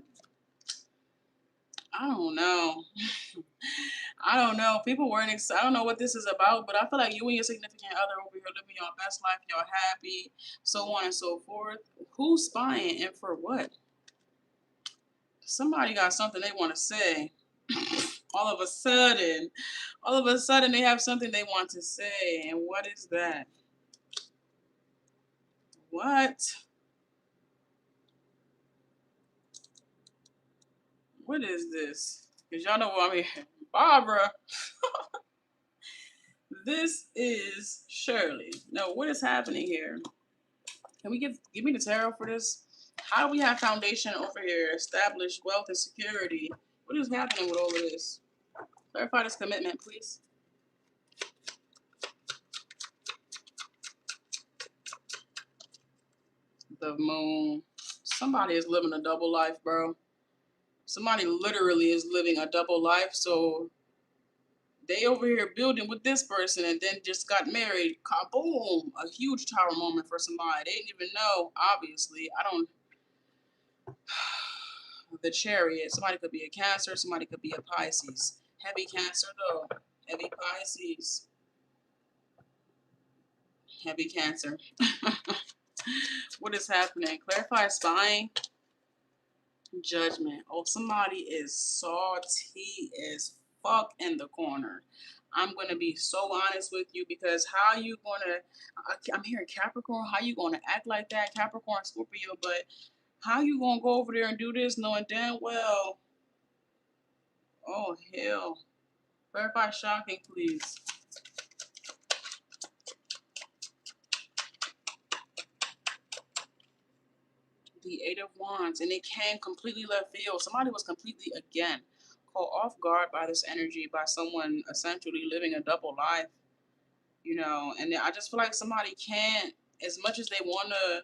I don't know. I don't know. People weren't. I don't know what this is about, but I feel like you and your significant other over here living your best life, you're happy, so on and so forth. Who's spying and for what? Somebody got something they want to say. all of a sudden, they have something they want to say, and what is that? What? What is this? Because y'all know what I mean. Barbara. This is Shirley. No, what is happening here? Can we give me the tarot for this? How do we have foundation over here? Establish wealth and security. What is happening with all of this? Clarify this commitment, please. The moon. Somebody is living a double life, bro. Somebody literally is living a double life. So they over here building with this person and then just got married. Kaboom! A huge tower moment for somebody. They didn't even know, obviously. I don't. The Chariot. Somebody could be a Cancer. Somebody could be a Pisces. Heavy Cancer, though. Heavy Pisces. Heavy Cancer. What is happening? Clarify spying. Judgment. Oh, somebody is salty as fuck in the corner. I'm gonna be so honest with you, because how you gonna? I'm hearing Capricorn. How you gonna act like that, Capricorn, Scorpio? But how you gonna go over there and do this knowing damn well? Oh hell! Clarify shocking, please. The Eight of Wands, and it came completely left field. Somebody was completely, again, caught off guard by this energy, by someone essentially living a double life, you know. And I just feel like somebody can't, as much as they want to,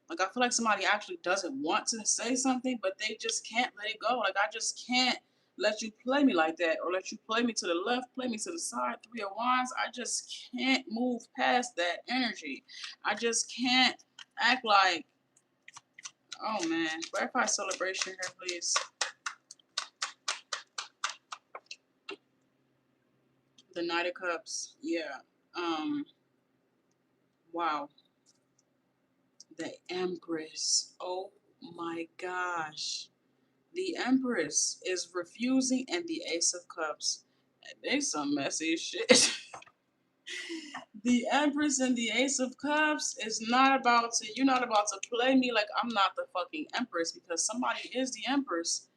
like, I feel like somebody actually doesn't want to say something, but they just can't let it go. Like, I just can't let you play me like that, or let you play me to the left, play me to the side. Three of Wands, I just can't move past that energy. I just can't act like, oh man, clarify celebration here, please. The Knight of Cups, yeah. Wow. The Empress. Oh my gosh. The Empress is refusing, and the Ace of Cups. They some messy shit. The Empress and the Ace of Cups is not about to, you're not about to play me like I'm not the fucking Empress, because somebody is the Empress.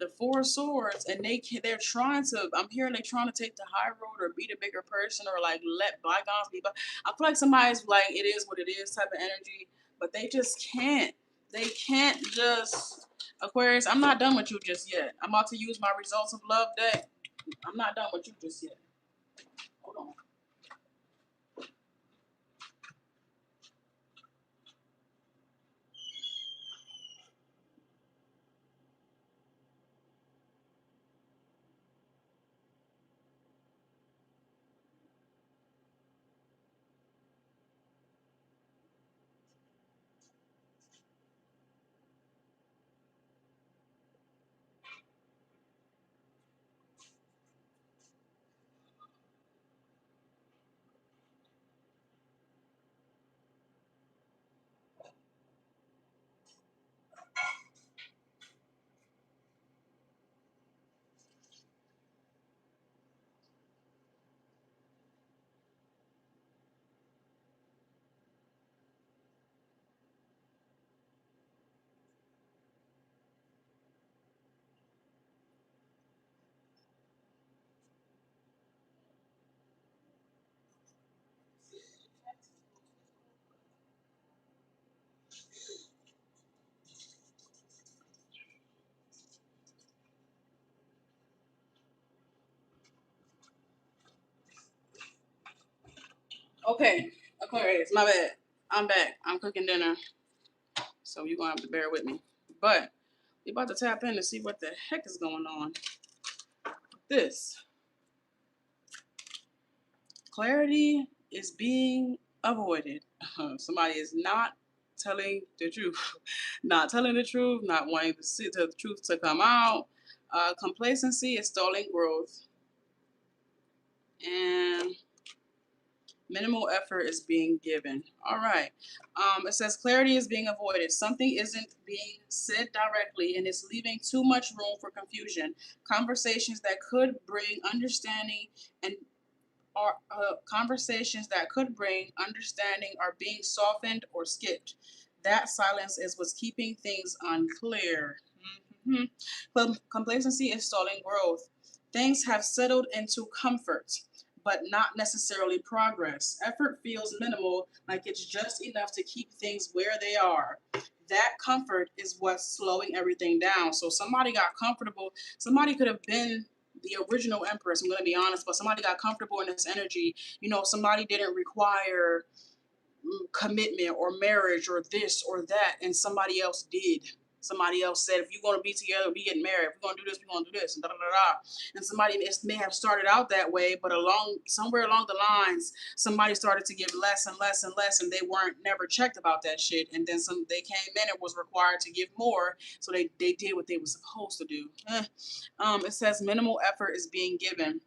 The Four of Swords, and they're trying to, I'm hearing they're trying to take the high road, or be the bigger person, or like let bygones be. But I feel like somebody's like, it is what it is type of energy, but they just can't. They can't just, Aquarius, I'm not done with you just yet. I'm about to use my Results of Love deck. I'm not done with you just yet. Hold on. Okay, Aquarius, my bad. I'm back. I'm cooking dinner, so you're gonna have to bear with me. But we about to tap in to see what the heck is going on. This clarity is being avoided. Somebody is not telling the truth, not telling the truth, not wanting the truth to come out. Complacency is stalling growth, and minimal effort is being given. All right. It says clarity is being avoided. Something isn't being said directly, and it's leaving too much room for confusion. Conversations that could bring understanding and are conversations that could bring understanding are being softened or skipped. That silence is what's keeping things unclear. Complacency is stalling growth. Things have settled into comfort, but not necessarily progress. Effort feels minimal, like it's just enough to keep things where they are. That comfort is what's slowing everything down. So somebody got comfortable. Somebody could have been the original Empress, I'm going to be honest, but somebody got comfortable in this energy. You know, somebody didn't require commitment or marriage or this or that, and somebody else did. Somebody else said, if you're going to be together, we getting married. If we're going to do this, we're going to do this. And da da da da. And somebody may have started out that way, but somewhere along the lines, somebody started to give less and less and less, and they weren't never checked about that shit. And then they came in and was required to give more, so they did what they were supposed to do. It says minimal effort is being given.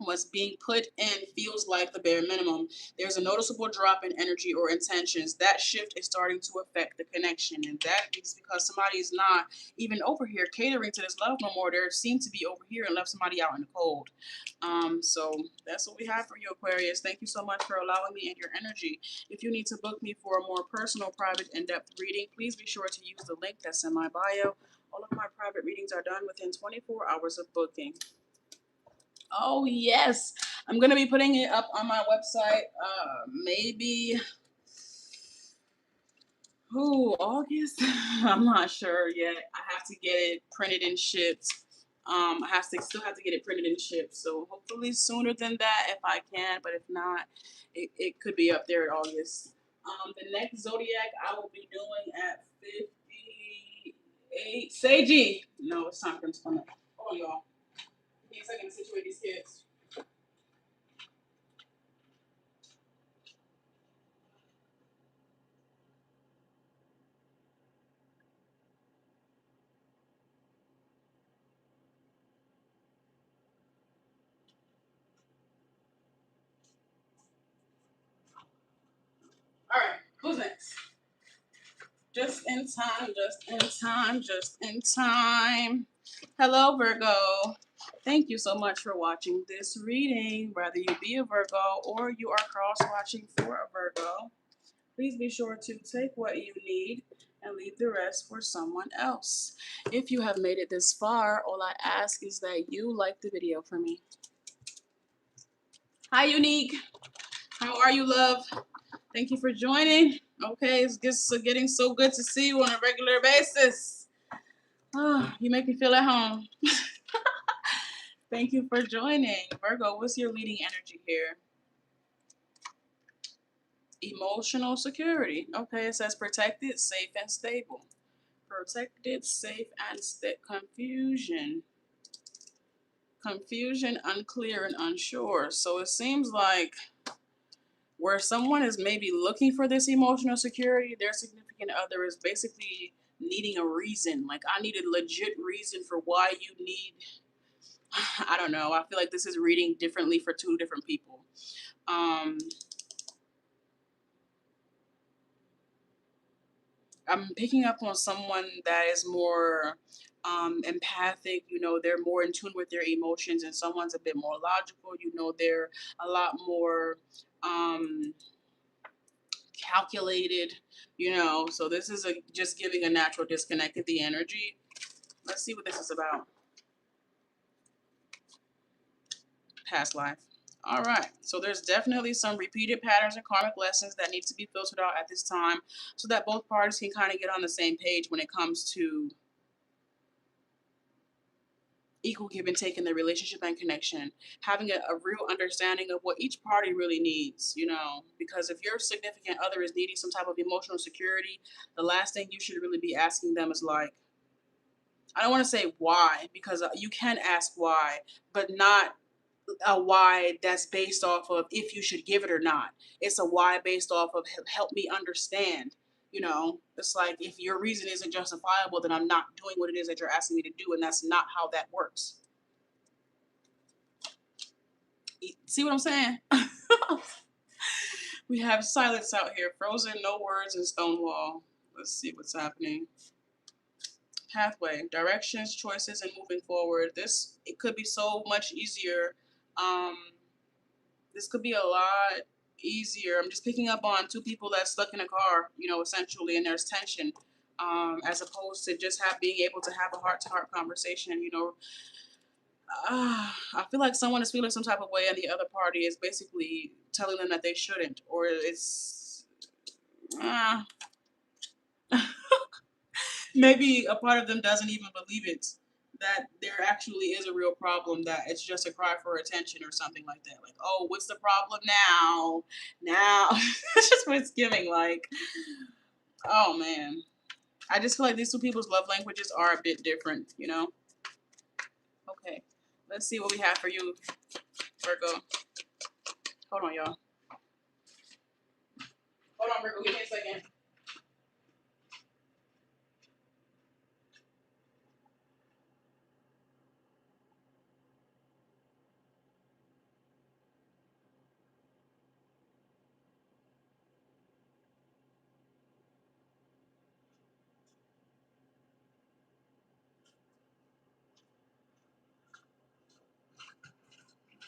What's being put in feels like the bare minimum. There's a noticeable drop in energy or intentions. That shift is starting to affect the connection. And that is because somebody is not even over here catering to this love no more. They seem to be over here and left somebody out in the cold. So that's what we have for you, Aquarius. Thank you so much for allowing me in your energy. If you need to book me for a more personal, private, in-depth reading, please be sure to use the link that's in my bio. All of my private readings are done within 24 hours of booking. Oh, yes. I'm going to be putting it up on my website maybe, August? I'm not sure yet. I have to get it printed and shipped. Still have to get it printed and shipped. So hopefully sooner than that if I can. But if not, it could be up there in August. The next zodiac I will be doing at 58. Seiji. No, it's time for him to come up. Hold on, y'all. Give me a second to situate these kids. All right, who's next? Just in time, just in time, just in time. Hello, Virgo. Thank you so much for watching this reading. Whether you be a Virgo or you are cross-watching for a Virgo, please be sure to take what you need and leave the rest for someone else. If you have made it this far, all I ask is that you like the video for me. Hi, Unique. How are you, love? Thank you for joining. Okay, it's just getting so good to see you on a regular basis. Oh, you make me feel at home. Thank you for joining. Virgo, what's your leading energy here? Emotional security. Okay, it says protected, safe, and stable. Protected, safe, and confusion. Confusion, unclear, and unsure. So it seems like where someone is maybe looking for this emotional security, their significant other is basically needing a reason. Like, I need a legit reason for why you need. I don't know. I feel like this is reading differently for two different people. I'm picking up on someone that is more empathic. You know, they're more in tune with their emotions, and someone's a bit more logical. You know, they're a lot more calculated. You know, so this is just giving a natural disconnect in the energy. Let's see what this is about. Past life. All right, so there's definitely some repeated patterns and karmic lessons that need to be filtered out at this time so that both parties can kind of get on the same page when it comes to equal give and take in their relationship and connection, having a real understanding of what each party really needs, you know, because if your significant other is needing some type of emotional security, the last thing you should really be asking them is like, I don't want to say why, because you can ask why, but not a why that's based off of if you should give it or not. It's a why based off of help me understand. You know, it's like if your reason isn't justifiable, then I'm not doing what it is that you're asking me to do, and that's not how that works. See what I'm saying? We have silence out here, frozen, no words, and Stonewall. Let's see what's happening. Pathway, directions, choices, and moving forward. It could be so much easier. This could be a lot easier. I'm just picking up on two people that's stuck in a car, you know, essentially, and there's tension, as opposed to just being able to have a heart-to-heart conversation, you know. I feel like someone is feeling some type of way, and the other party is basically telling them that they shouldn't, or it's maybe a part of them doesn't even believe it, that there actually is a real problem, that it's just a cry for attention or something like that. Like, oh, what's the problem now? Now, it's just what it's giving. Like, oh man. I just feel like these two people's love languages are a bit different, you know? Okay, let's see what we have for you, Virgo. Hold on, y'all. Hold on, Virgo. Give me a second.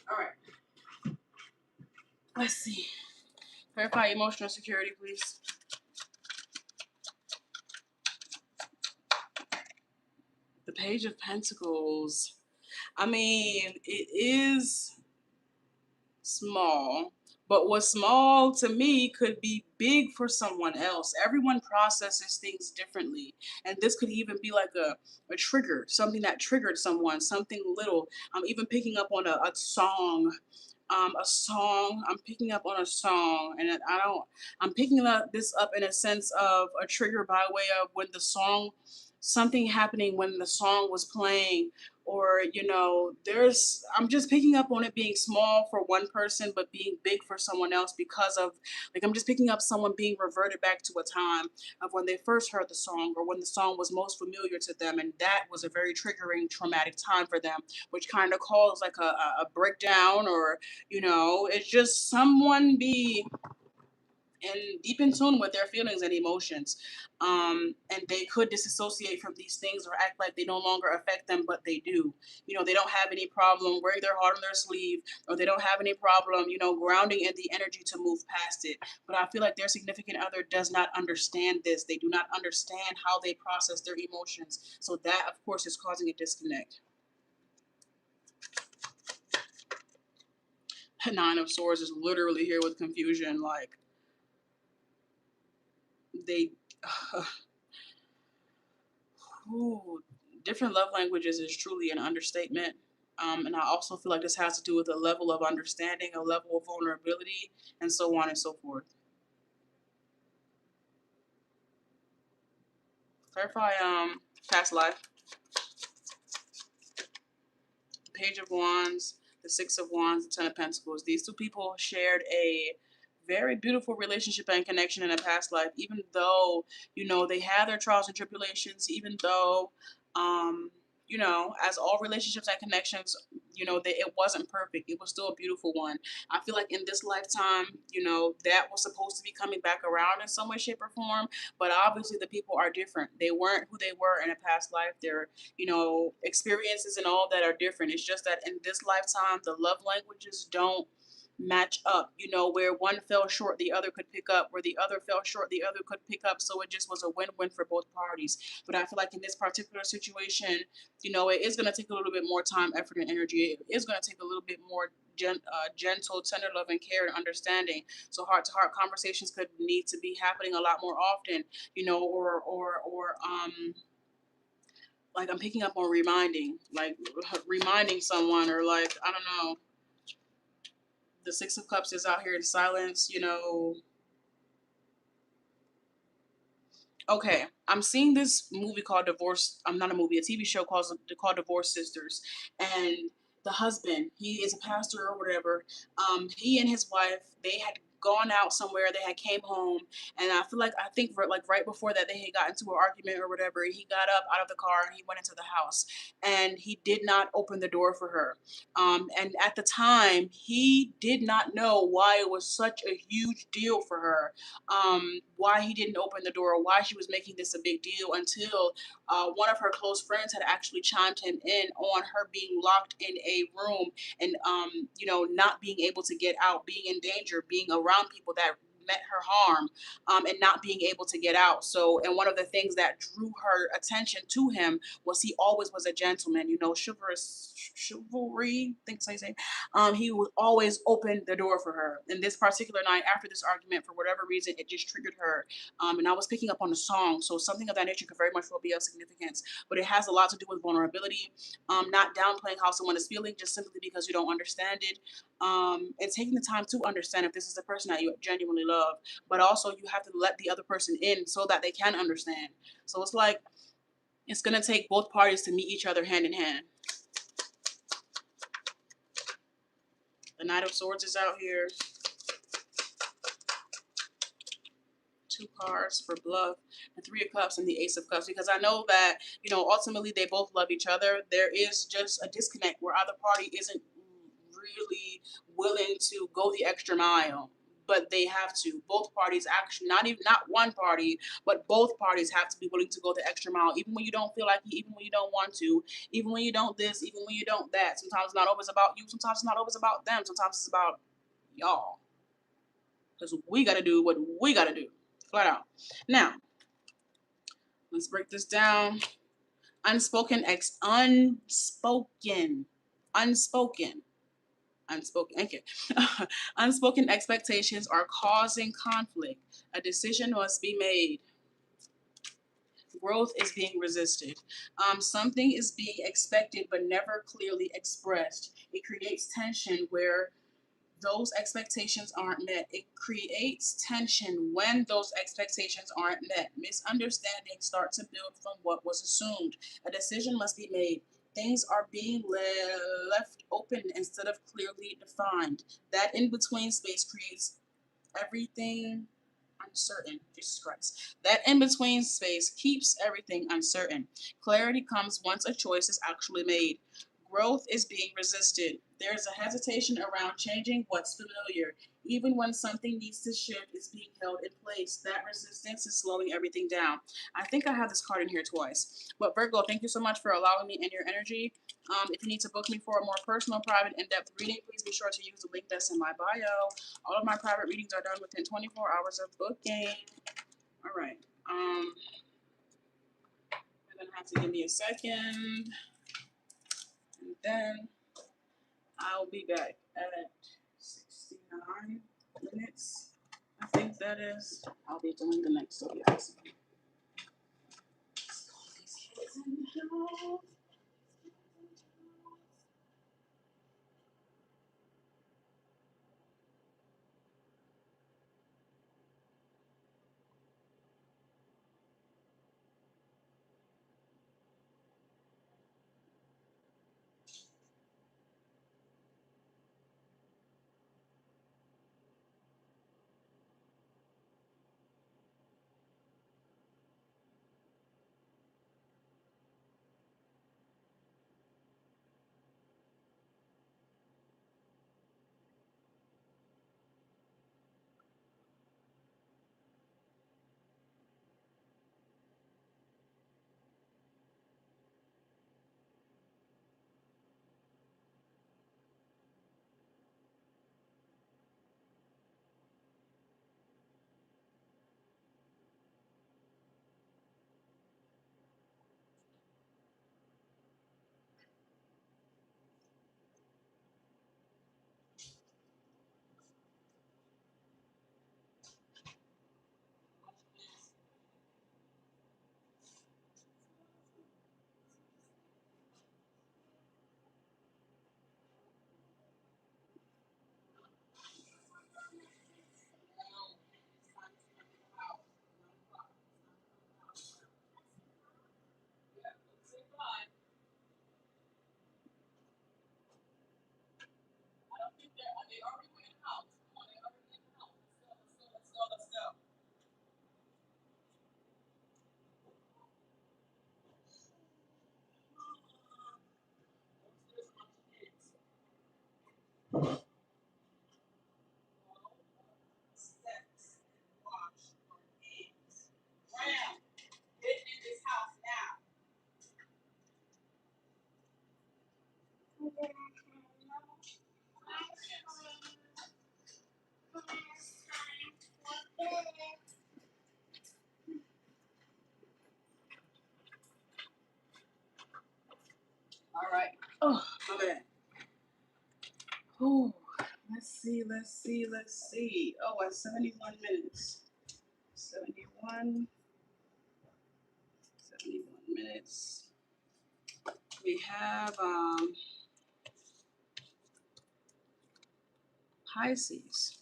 All right. Let's see. Clarify emotional security, please. The Page of Pentacles. I mean, it is small, but what's small to me could be big for someone else. Everyone processes things differently, and this could even be like a trigger, something that triggered someone, something little. I'm even picking up on a song. A song. I'm picking up on a song, and I don't. I'm picking up this up in a sense of a trigger by way of when the song, something happening when the song was playing, or you know, there's. I'm just picking up on it being small for one person, but being big for someone else because of, like, I'm just picking up someone being reverted back to a time of when they first heard the song or when the song was most familiar to them, and that was a very triggering, traumatic time for them, which kind of caused like a breakdown, or you know, it's just someone be and deep in tune with their feelings and emotions. And they could disassociate from these things or act like they no longer affect them, but they do. You know, they don't have any problem wearing their heart on their sleeve, or they don't have any problem, you know, grounding in the energy to move past it. But I feel like their significant other does not understand this. They do not understand how they process their emotions. So that, of course, is causing a disconnect. Nine of Swords is literally here with confusion. Like, they. Ooh, different love languages is truly an understatement. And I also feel like this has to do with a level of understanding, a level of vulnerability, and so on and so forth. Clarify past life. The Page of Wands, the Six of Wands, the Ten of Pentacles. These two people shared a very beautiful relationship and connection in a past life, even though, you know, they had their trials and tribulations, even though, um, you know, as all relationships and connections, you know, it wasn't perfect. It was still a beautiful one. I feel like in this lifetime, you know, that was supposed to be coming back around in some way, shape, or form. But obviously, the people are different. They weren't who they were in a past life. They're, you know, experiences and all that are different. It's just that in this lifetime, the love languages don't match up. You know, where one fell short, the other could pick up. Where the other fell short, the other could pick up. So it just was a win-win for both parties. But I feel like in this particular situation, you know, it is going to take a little bit more time, effort, and energy. It is going to take a little bit more gentle, tender love and care and understanding. So heart-to-heart conversations could need to be happening a lot more often. You know, or like I'm picking up on reminding, like reminding someone, or like, I don't know. The Six of Cups is out here in silence, you know. Okay, I'm seeing this movie called Divorce. I'm not a movie, a TV show called Divorce Sisters, and the husband, he is a pastor or whatever. He and his wife, they had gone out somewhere. They had came home, and I think like right before that, they had gotten into an argument or whatever. He got up out of the car and he went into the house, and he did not open the door for her. And at the time, he did not know why it was such a huge deal for her, why he didn't open the door, why she was making this a big deal, until one of her close friends had actually chimed him in on her being locked in a room, and you know, not being able to get out, being in danger, being around people that meant her harm, and not being able to get out. So, and one of the things that drew her attention to him was he always was a gentleman, you know, chivalry, I think that's how you say. He would always open the door for her. And this particular night, after this argument, for whatever reason, it just triggered her. And I was picking up on the song, so something of that nature could very much well be of significance. But it has a lot to do with vulnerability, not downplaying how someone is feeling just simply because you don't understand it, and taking the time to understand if this is a person that you genuinely love, but also you have to let the other person in so that they can understand. So it's like, it's going to take both parties to meet each other hand in hand. The Knight of Swords is out here. 2 cards for bluff, the 3 of Cups and the Ace of Cups, because I know that, you know, ultimately they both love each other. There is just a disconnect where either party isn't really willing to go the extra mile, but they have to. Both parties actually, not one party, but both parties have to be willing to go the extra mile, even when you don't feel like it, even when you don't want to, even when you don't this, even when you don't that. Sometimes it's not always about you, sometimes it's not always about them, sometimes it's about y'all. Because we gotta do what we gotta do. Flat out. Now, let's break this down. Unspoken. Okay. Unspoken expectations are causing conflict. A decision must be made. Growth is being resisted. Something is being expected but never clearly expressed. It creates tension where those expectations aren't met. It creates tension when those expectations aren't met. Misunderstandings start to build from what was assumed. A decision must be made. Things are being left open instead of clearly defined. That in-between space creates everything uncertain. Jesus Christ. That in-between space keeps everything uncertain. Clarity comes once a choice is actually made. Growth is being resisted. There's a hesitation around changing what's familiar. Even when something needs to shift, it's being held in place. That resistance is slowing everything down. I think I have this card in here twice. But Virgo, thank you so much for allowing me in your energy. If you need to book me for a more personal, private, in-depth reading, please be sure to use the link that's in my bio. All of my private readings are done within 24 hours of booking. All right. You're going to have to give me a second. And then I'll be back at 69 minutes. I think that is. I'll be doing the next zodiacs. All right. Oh, my bad. Oh, let's see. Oh, at 71 minutes. 71 minutes. We have Pisces.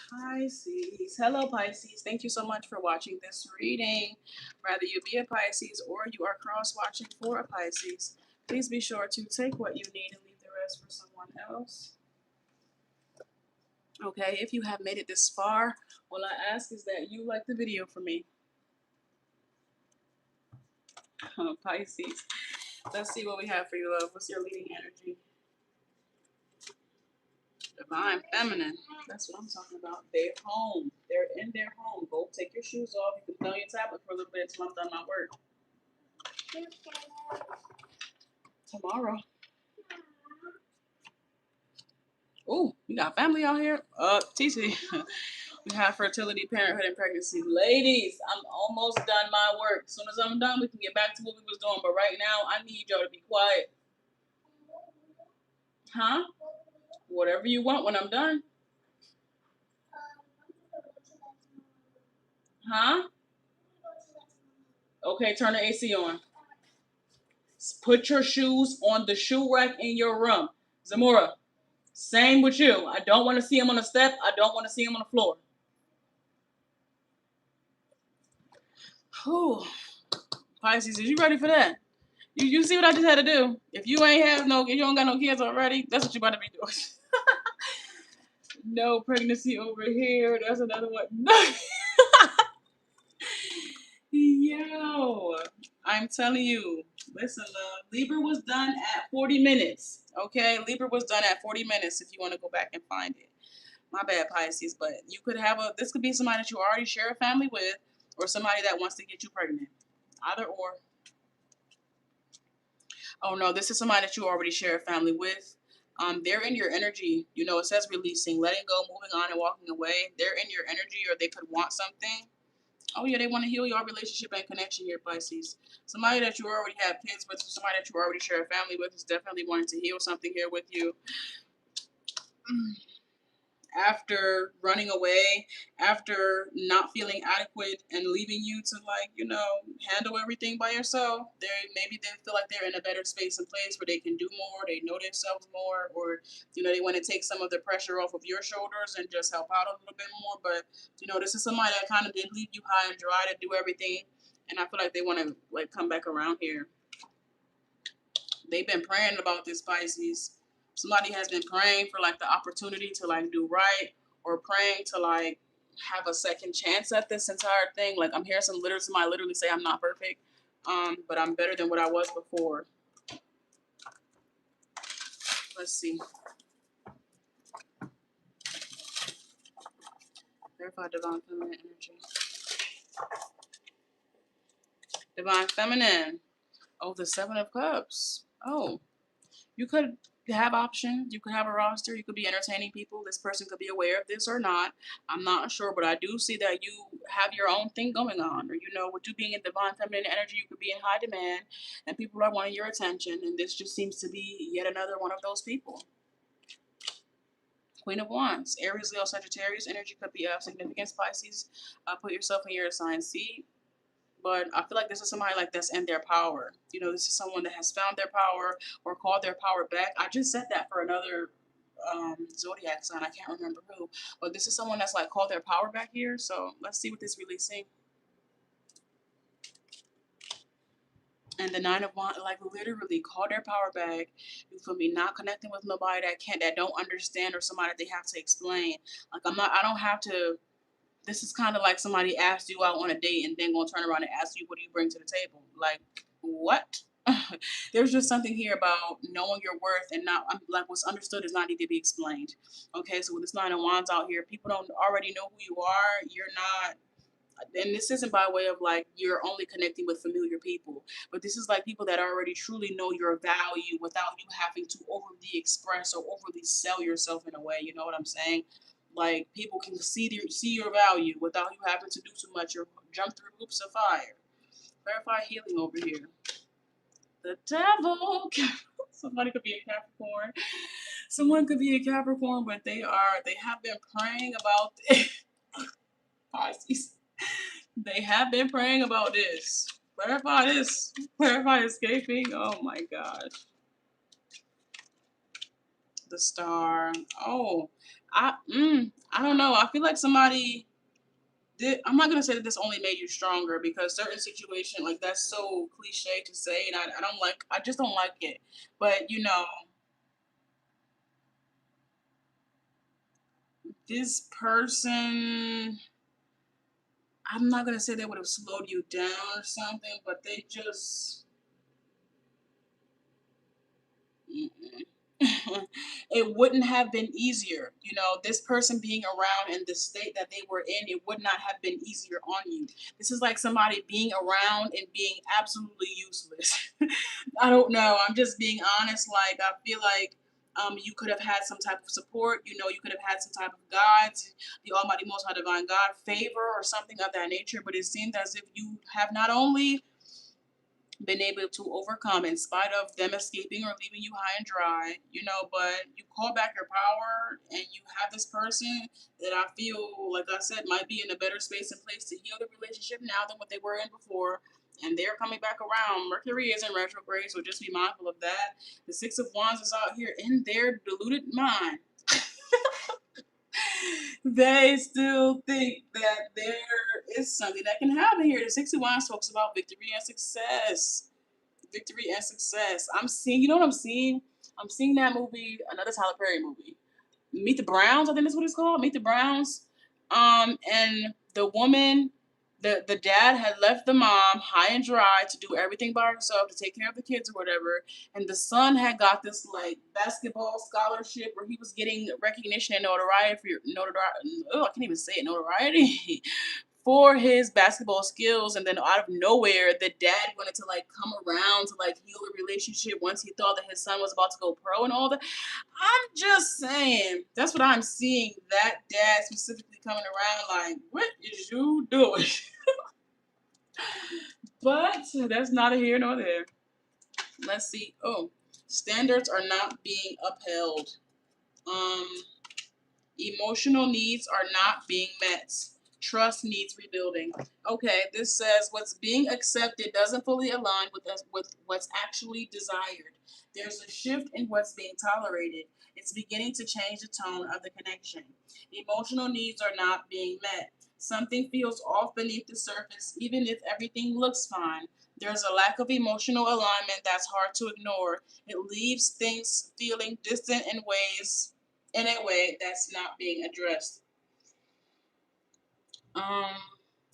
Pisces. Hello, Pisces. Thank you so much for watching this reading. Whether you be a Pisces or you are cross-watching for a Pisces, please be sure to take what you need and leave the rest for someone else. Okay, if you have made it this far, all I ask is that you like the video for me. Pisces. Let's see what we have for you, love. What's your leading energy? Divine feminine. That's what I'm talking about. They're home. They're in their home. Go take your shoes off. You can play on your tablet for a little bit until I'm done my work. Tomorrow. Oh, we got family out here. TC. We have fertility, parenthood, and pregnancy. Ladies, I'm almost done my work. As soon as I'm done, we can get back to what we was doing. But right now, I need y'all to be quiet. Huh? Whatever you want when I'm done. Huh? Okay, turn the AC on. Put your shoes on the shoe rack in your room. Zamora, same with you. I don't want to see him on the step. I don't want to see him on the floor. Whew. Pisces, is you ready for that? You see what I just had to do? If you don't got no kids already, that's what you about to be doing. No pregnancy over here. That's another one. Yo, I'm telling you. Listen, love. Libra was done at 40 minutes. Okay, Libra was done at 40 minutes. If you want to go back and find it. My bad, Pisces. But you could have this could be somebody that you already share a family with, or somebody that wants to get you pregnant. Either or. Oh no, this is somebody that you already share a family with. They're in your energy. You know, it says releasing, letting go, moving on, and walking away. They're in your energy, or they could want something. Oh yeah, they want to heal your relationship and connection here, Pisces. Somebody that you already have kids with, somebody that you already share a family with, is definitely wanting to heal something here with you. After running away, after not feeling adequate and leaving you to, like, you know, handle everything by yourself, maybe they feel like they're in a better space and place where they can do more, they know themselves more, or, you know, they want to take some of the pressure off of your shoulders and just help out a little bit more. But, you know, this is somebody that kind of did leave you high and dry to do everything, and I feel like they want to, like, come back around here. They've been praying about this, Pisces. Somebody has been praying for, like, the opportunity to, like, do right, or praying to, like, have a second chance at this entire thing. Like, I'm hearing somebody literally say I'm not perfect, but I'm better than what I was before. Let's see. Verify divine feminine energy. Divine feminine. Oh, the Seven of Cups. Oh, you could have options. You could have a roster. You could be entertaining people. This person could be aware of this or not. I'm not sure, but I do see that you have your own thing going on. Or, you know, with you being in divine feminine energy, you could be in high demand and people are wanting your attention. And this just seems to be yet another one of those people. Queen of Wands. Aries, Leo, Sagittarius energy could be of significance, Pisces. Put yourself in your assigned seat. But I feel like this is somebody like that's in their power. You know, this is someone that has found their power or called their power back. I just said that for another zodiac sign. I can't remember who. But this is someone that's like called their power back here. So let's see what this releasing. And the Nine of Wands, like, literally call their power back. You feel me? Not connecting with nobody that don't understand, or somebody that they have to explain. Like, I don't have to. This is kind of like somebody asked you out on a date and then gonna turn around and ask you, what do you bring to the table? Like, what? There's just something here about knowing your worth and not, like, what's understood does not need to be explained. Okay, so with this Nine of Wands out here, people don't already know who you are. You're not, and this isn't by way of like you're only connecting with familiar people, but this is like people that already truly know your value without you having to overly express or overly sell yourself in a way. You know what I'm saying? Like, people can see your value without you having to do too much or jump through hoops of fire. Verify healing over here. The devil. Somebody could be a Capricorn. Someone could be a Capricorn, but they have been praying about this. Pisces. They have been praying about this. Clarify this. Clarify escaping. Oh my gosh. The Star. Oh, I don't know. I feel like somebody did. I'm not gonna say that this only made you stronger because certain situation like that's so cliche to say, and I don't like. I just don't like it. But you know, this person. I'm not gonna say they would have slowed you down or something, but they just mm-mm. It wouldn't have been easier. You know, this person being around in the state that they were in, it would not have been easier on you. This is like somebody being around and being absolutely useless. I don't know. I'm just being honest. Like, I feel like you could have had some type of support. You know, you could have had some type of guides, the Almighty Most High Divine God, favor, or something of that nature. But it seemed as if you have not only been able to overcome in spite of them escaping or leaving you high and dry, you know, but you call back your power and you have this person that I feel, like I said, might be in a better space and place to heal the relationship now than what they were in before. And they're coming back around. Mercury is in retrograde, so just be mindful of that. The Six of Wands is out here in their deluded mind. They still think that there is something that can happen here. The Six of Wands talks about victory and success. Victory and success. I'm seeing, you know what I'm seeing? I'm seeing that movie, another Tyler Perry movie. Meet the Browns, I think that's what it's called. Meet the Browns. And the woman, the dad had left the mom high and dry to do everything by herself to take care of the kids or whatever. And the son had got this like basketball scholarship where he was getting recognition and notoriety for notoriety. Oh, I can't even say it, notoriety for his basketball skills. And then out of nowhere, the dad wanted to like come around to like heal the relationship once he thought that his son was about to go pro and all that. I'm just saying, that's what I'm seeing. That dad specifically coming around like, what is you doing? But that's neither here nor there. Let's see. Oh, standards are not being upheld. Um, Emotional needs are not being met. Trust needs rebuilding. Okay, this says what's being accepted doesn't fully align with what's actually desired. There's a shift in what's being tolerated. It's beginning to change the tone of the connection. Emotional needs are not being met. Something feels off beneath the surface, even if everything looks fine. There's a lack of emotional alignment that's hard to ignore. It leaves things feeling distant in a way that's not being addressed. Um,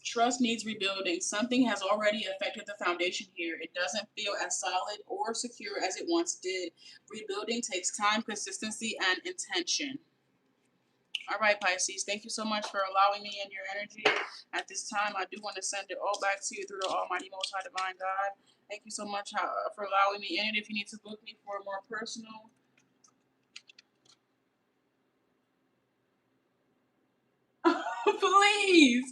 Trust needs rebuilding. Something has already affected the foundation here. It doesn't feel as solid or secure as it once did. Rebuilding takes time, consistency, and intention. All right, Pisces, thank you so much for allowing me in your energy. At this time, I do want to send it all back to you through the Almighty Most High Divine God. Thank you so much for allowing me in it. If you need to book me for a more personal, please.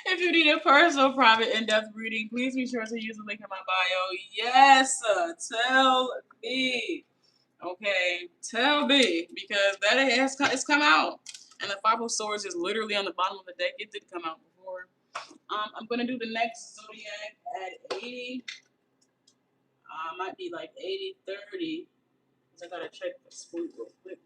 If you need a personal, private, in-depth reading, please be sure to use the link in my bio. Yes, tell me. Okay, tell me because that it's come out, and the Five of Swords is literally on the bottom of the deck. It did come out before. I'm gonna do the next zodiac at 80. Might be like 80-30 because I gotta check the spool real quick.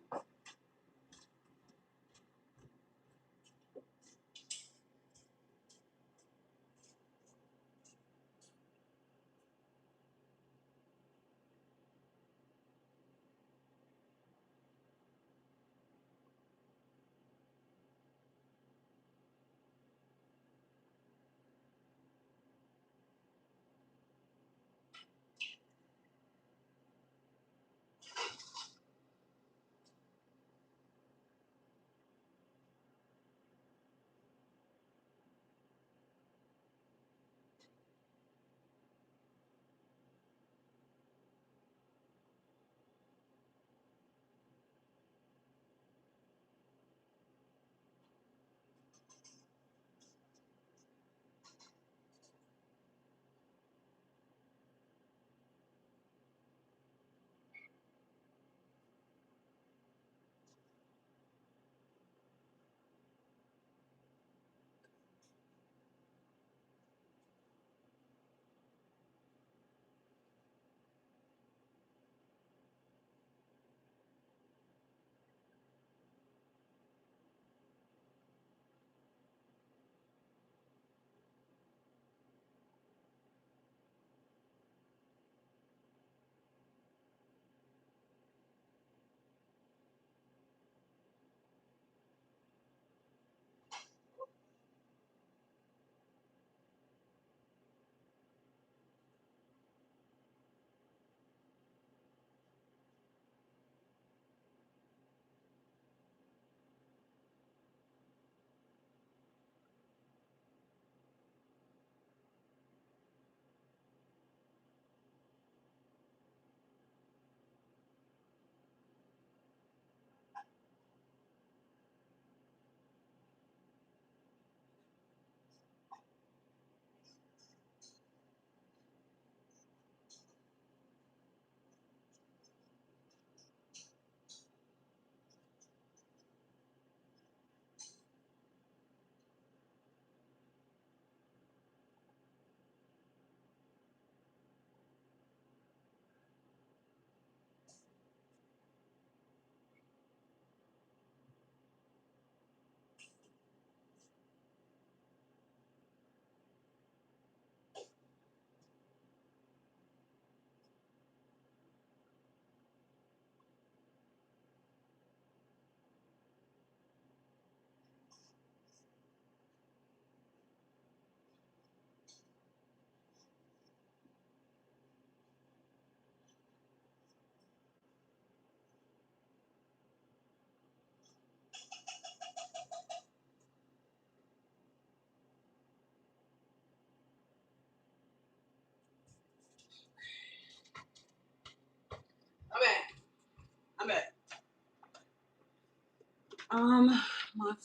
My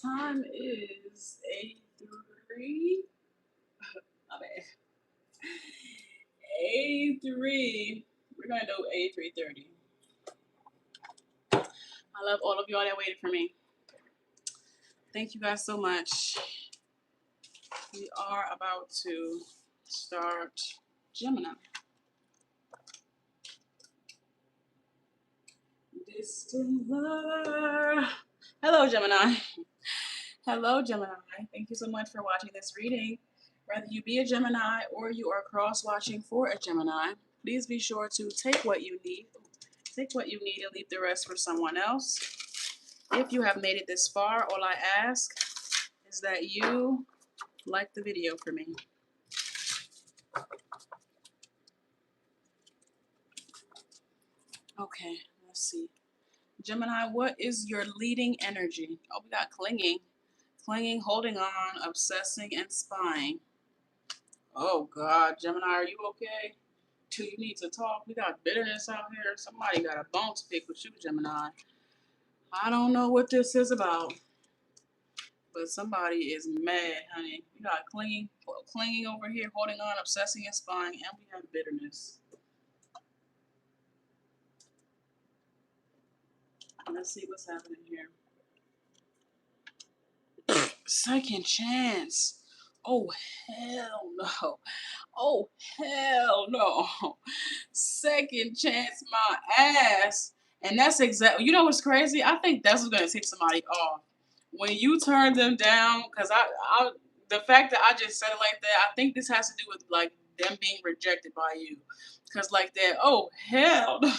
time is 8:03. My bad. 8:03. We're gonna do 8:30. I love all of y'all that waited for me. Thank you guys so much. We are about to start Gemini. Distant lover. Hello, Gemini. Hello, Gemini. Thank you so much for watching this reading. Whether you be a Gemini or you are cross-watching for a Gemini, please be sure to take what you need. Take what you need and leave the rest for someone else. If you have made it this far, all I ask is that you like the video for me. Okay, let's see. Gemini, what is your leading energy? Oh, we got clinging. Clinging, holding on, obsessing, and spying. Oh, God. Gemini, are you okay? Do you need to talk? We got bitterness out here. Somebody got a bone to pick with you, Gemini. I don't know what this is about, but somebody is mad, honey. We got clinging over here, holding on, obsessing, and spying, and we have bitterness. Let's see what's happening here. Second chance. Oh, hell no. Oh, hell no. Second chance my ass. And that's exactly, you know what's crazy? I think that's what's going to tip somebody off. When you turn them down, because the fact that I just said it like that, I think this has to do with like them being rejected by you. Because like that, oh, hell no.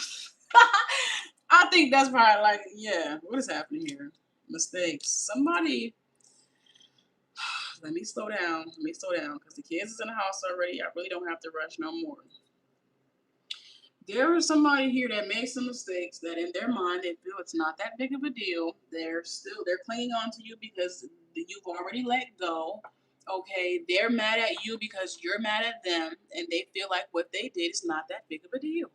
I think that's probably like, yeah, what is happening here? Mistakes. Somebody, let me slow down. Let me slow down because the kids is in the house already. I really don't have to rush no more. There is somebody here that made some mistakes that in their mind they feel it's not that big of a deal. They're clinging on to you because you've already let go. Okay, they're mad at you because you're mad at them, and they feel like what they did is not that big of a deal.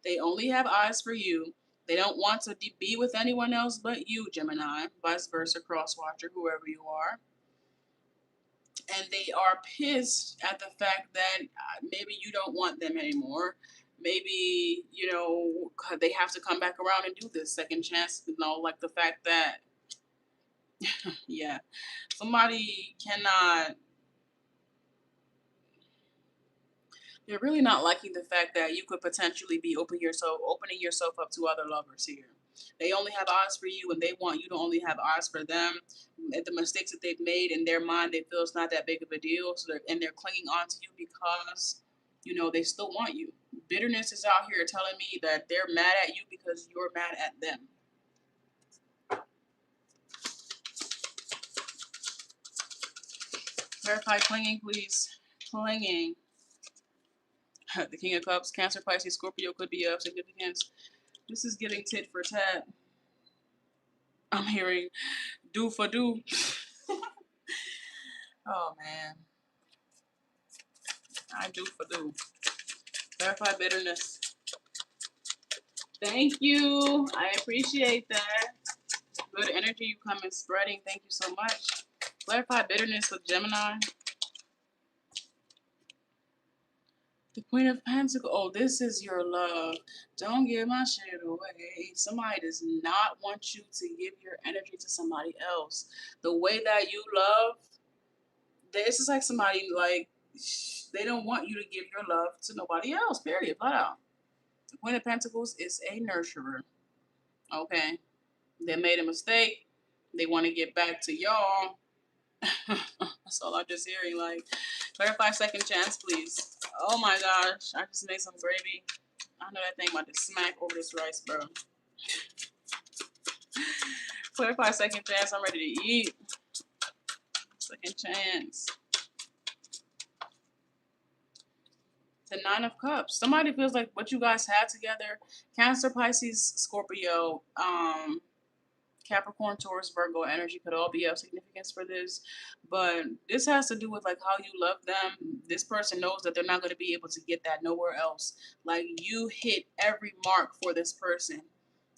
They only have eyes for you. They don't want to be with anyone else but you, Gemini, vice versa, cross watcher, whoever you are. And they are pissed at the fact that maybe you don't want them anymore. Maybe, you know, they have to come back around and do this second chance. You know, like the fact that, yeah, somebody cannot, they're really not liking the fact that you could potentially be opening yourself up to other lovers here. They only have eyes for you, and they want you to only have eyes for them. And the mistakes that they've made in their mind, they feel it's not that big of a deal. So they're clinging on to you because, you know, they still want you. Bitterness is out here telling me that they're mad at you because you're mad at them. Clarify clinging, please. Clinging. The King of Cups, Cancer, Pisces, Scorpio could be of significance. This is getting tit for tat. I'm hearing do for do. Oh, man. I do for do. Clarify bitterness. Thank you. I appreciate that. Good energy you come and spreading. Thank you so much. Clarify bitterness with Gemini. The Queen of Pentacles. Oh, this is your love. Don't give my shit away. Somebody does not want you to give your energy to somebody else. The way that you love, this is like somebody like, they don't want you to give your love to nobody else, period. Flat out. The Queen of Pentacles is a nurturer. Okay? They made a mistake. They want to get back to y'all. That's all I'm just hearing. Like, clarify second chance, please. Oh my gosh. I just made some gravy. I know that thing about to smack over this rice, bro. Clarify second chance. I'm ready to eat. Second chance. The Nine of Cups. Somebody feels like what you guys had together. Cancer, Pisces, Scorpio, Capricorn, Taurus, Virgo energy could all be of significance for this. But this has to do with like how you love them. This person knows that they're not going to be able to get that nowhere else. Like you hit every mark for this person.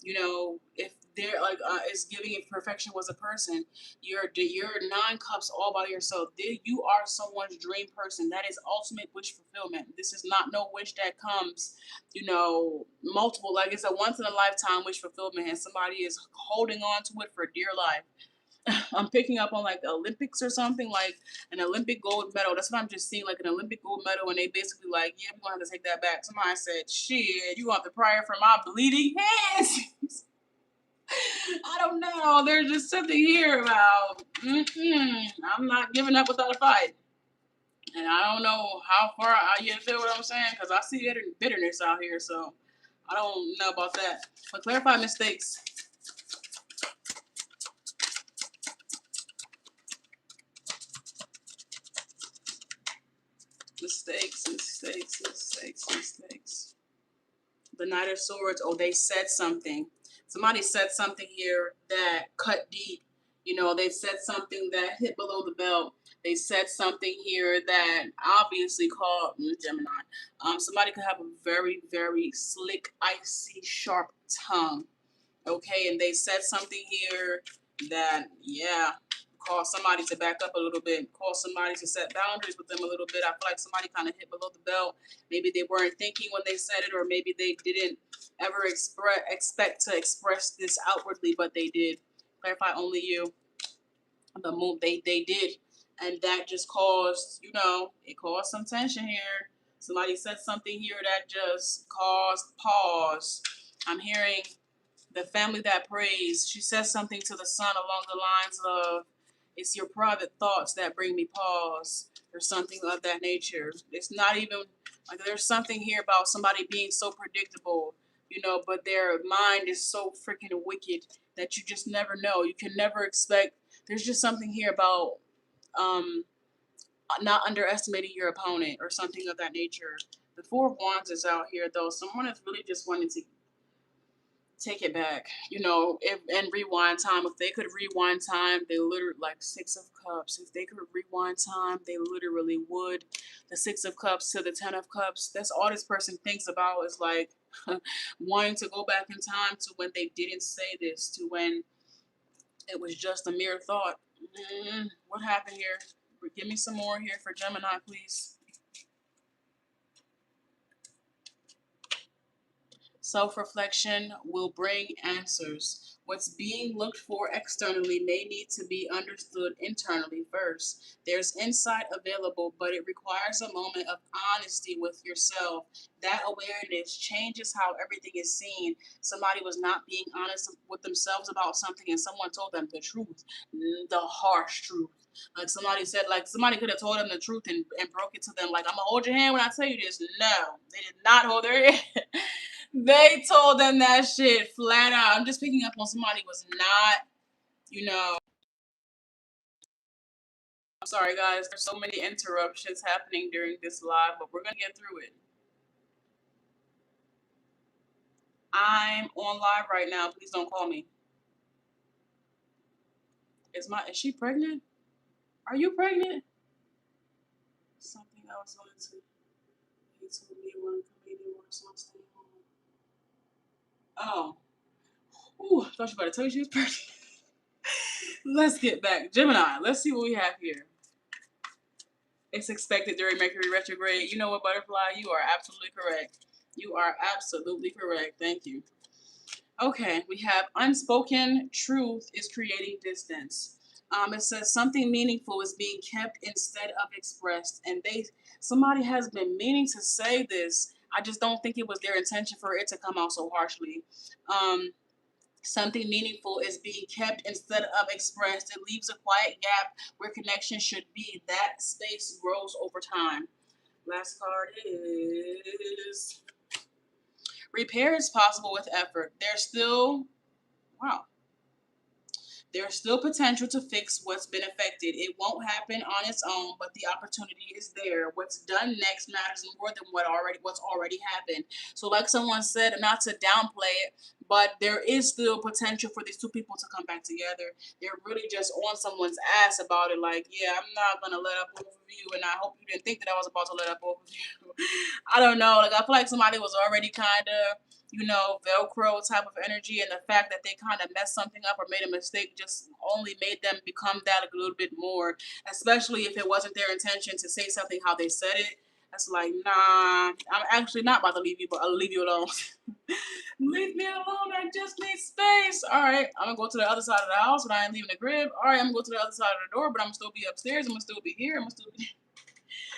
You know, if they're like is giving if perfection was a person, you're 9 cups all by yourself. You are someone's dream person. That is ultimate wish fulfillment. This is not no wish that comes, multiple. Like it's a once in a lifetime wish fulfillment, and somebody is holding on to it for dear life. I'm picking up on like the Olympics or something, like an Olympic gold medal. That's what I'm just seeing, like an Olympic gold medal, and they basically like, yeah, we're gonna have to take that back. Somebody said, shit, you gonna have to pray for my bleeding hands. I don't know. There's just something here about I'm not giving up without a fight. And I don't know how far you feel what I'm saying, because I see bitterness out here, so I don't know about that. But clarify mistakes. Mistakes. The Knight of Swords. Oh, they said something. Somebody said something here that cut deep. They said something that hit below the belt. They said something here that obviously called Gemini. Somebody could have a very, very slick, icy, sharp tongue. Okay, and they said something here that, yeah, cause somebody to back up a little bit, cause somebody to set boundaries with them a little bit. I feel like somebody kind of hit below the belt. Maybe they weren't thinking when they said it, or maybe they didn't ever expect to express this outwardly, but they did. Clarify only you. The move they did, and that just caused, it caused some tension here. Somebody said something here that just caused pause. I'm hearing the family that prays. She says something to the son along the lines of, it's your private thoughts that bring me pause, or something of that nature. It's not even like there's something here about somebody being so predictable, but their mind is so freaking wicked that you just never know. You can never expect. There's just something here about um, not underestimating your opponent or something of that nature. The Four of Wands is out here, though. Someone is really just wanting to take it back, if and rewind time. If they could rewind time, they literally, like Six of Cups. If they could rewind time, they literally would. The Six of Cups to the Ten of Cups. That's all this person thinks about is like wanting to go back in time to when they didn't say this, to when it was just a mere thought. What happened here? Give me some more here for Gemini, please. Self-reflection will bring answers. What's being looked for externally may need to be understood internally first. There's insight available, but it requires a moment of honesty with yourself. That awareness changes how everything is seen. Somebody was not being honest with themselves about something, and someone told them the truth, the harsh truth. Like somebody said, like somebody could have told them the truth and broke it to them. Like, I'm gonna hold your hand when I tell you this. No, they did not hold their hand. They told them that shit flat out. I'm just picking up on somebody was not, I'm sorry guys, there's so many interruptions happening during this live, but we're gonna get through it. I'm on live right now. Please don't call me. Is she pregnant? Are you pregnant? Something I was going to. He told me one comedian works on staying home. Oh. Ooh, I thought you were about to tell you she was pregnant. Let's get back. Gemini, let's see what we have here. It's expected during Mercury retrograde. You know what, butterfly? You are absolutely correct. You are absolutely correct. Thank you. Okay, we have unspoken truth is creating distance. It says something meaningful is being kept instead of expressed, and somebody has been meaning to say this. I just don't think it was their intention for it to come out so harshly. Something meaningful is being kept instead of expressed. It leaves a quiet gap where connection should be. That space grows over time. Last card is repair is possible with effort. There's still potential to fix what's been affected. It won't happen on its own, but the opportunity is there. What's done next matters more than what's already happened. So like someone said, not to downplay it, but there is still potential for these two people to come back together. They're really just on someone's ass about it, like, yeah, I'm not gonna let up both of you, and I hope you didn't think that I was about to let up both of you. I don't know. Like, I feel like somebody was already kind of you know, Velcro type of energy, and the fact that they kind of messed something up or made a mistake just only made them become that a little bit more, especially if it wasn't their intention to say something how they said it. That's like, nah, I'm actually not about to leave you, but I'll leave you alone. Leave me alone, I just need space. All right, I'm gonna go to the other side of the house, but I ain't leaving the crib. All right, I'm gonna go to the other side of the door, but I'm gonna still be upstairs. I'm gonna still be here. I'm gonna still be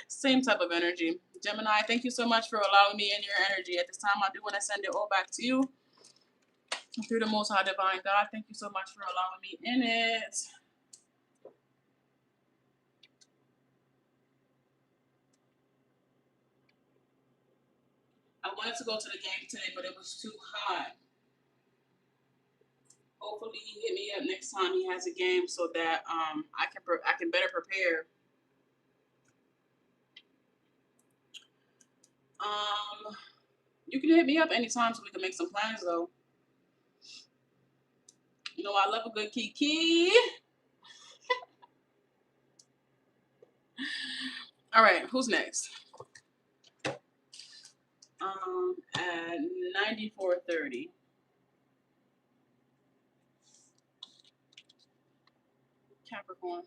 same type of energy. Gemini, thank you so much for allowing me in your energy. At this time, I do want to send it all back to you. Through the Most High Divine God, thank you so much for allowing me in it. I wanted to go to the game today, but it was too hot. Hopefully, he hit me up next time he has a game so that I can better prepare. You can hit me up anytime so we can make some plans though. You know I love a good kiki. All right, who's next? At 9430. Capricorn.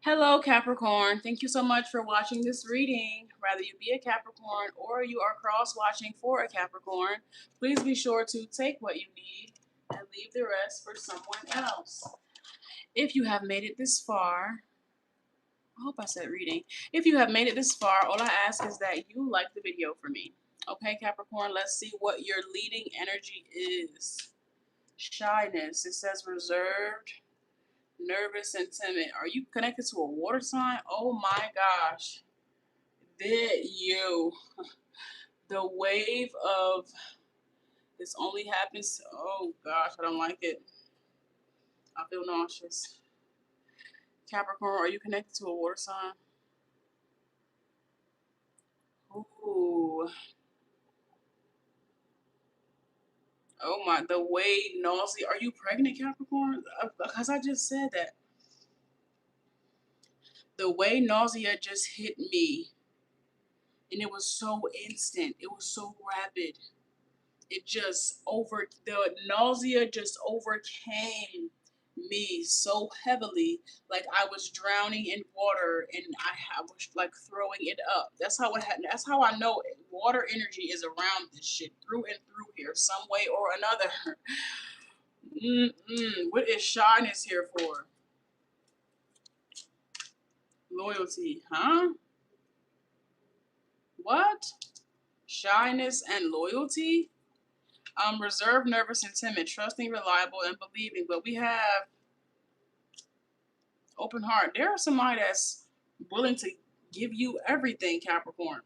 Hello, Capricorn. Thank you so much for watching this reading. Whether you be a Capricorn or you are cross-watching for a Capricorn, please be sure to take what you need and leave the rest for someone else. If you have made it this far, I hope I said reading. If you have made it this far, all I ask is that you like the video for me. Okay, Capricorn, let's see what your leading energy is. Shyness. It says reserved, nervous, and timid. Are you connected to a water sign? Oh my gosh. Did you? The wave of this only happens. Oh gosh, I don't like it. I feel nauseous. Capricorn, are you connected to a water sign? Ooh. Oh my, the way nausea. Are you pregnant, Capricorn? Because I just said that. The way nausea just hit me, and it was so instant. It was so rapid. It just the nausea just overcame me so heavily, like I was drowning in water and I was like throwing it up. That's how it happened. That's how I know it. Water energy is around this shit through and through here, some way or another. What is shyness here for? Loyalty, huh? What? Shyness and loyalty? Reserved, nervous, and timid, trusting, reliable, and believing. But we have open heart. There are somebody that's willing to give you everything, Capricorn.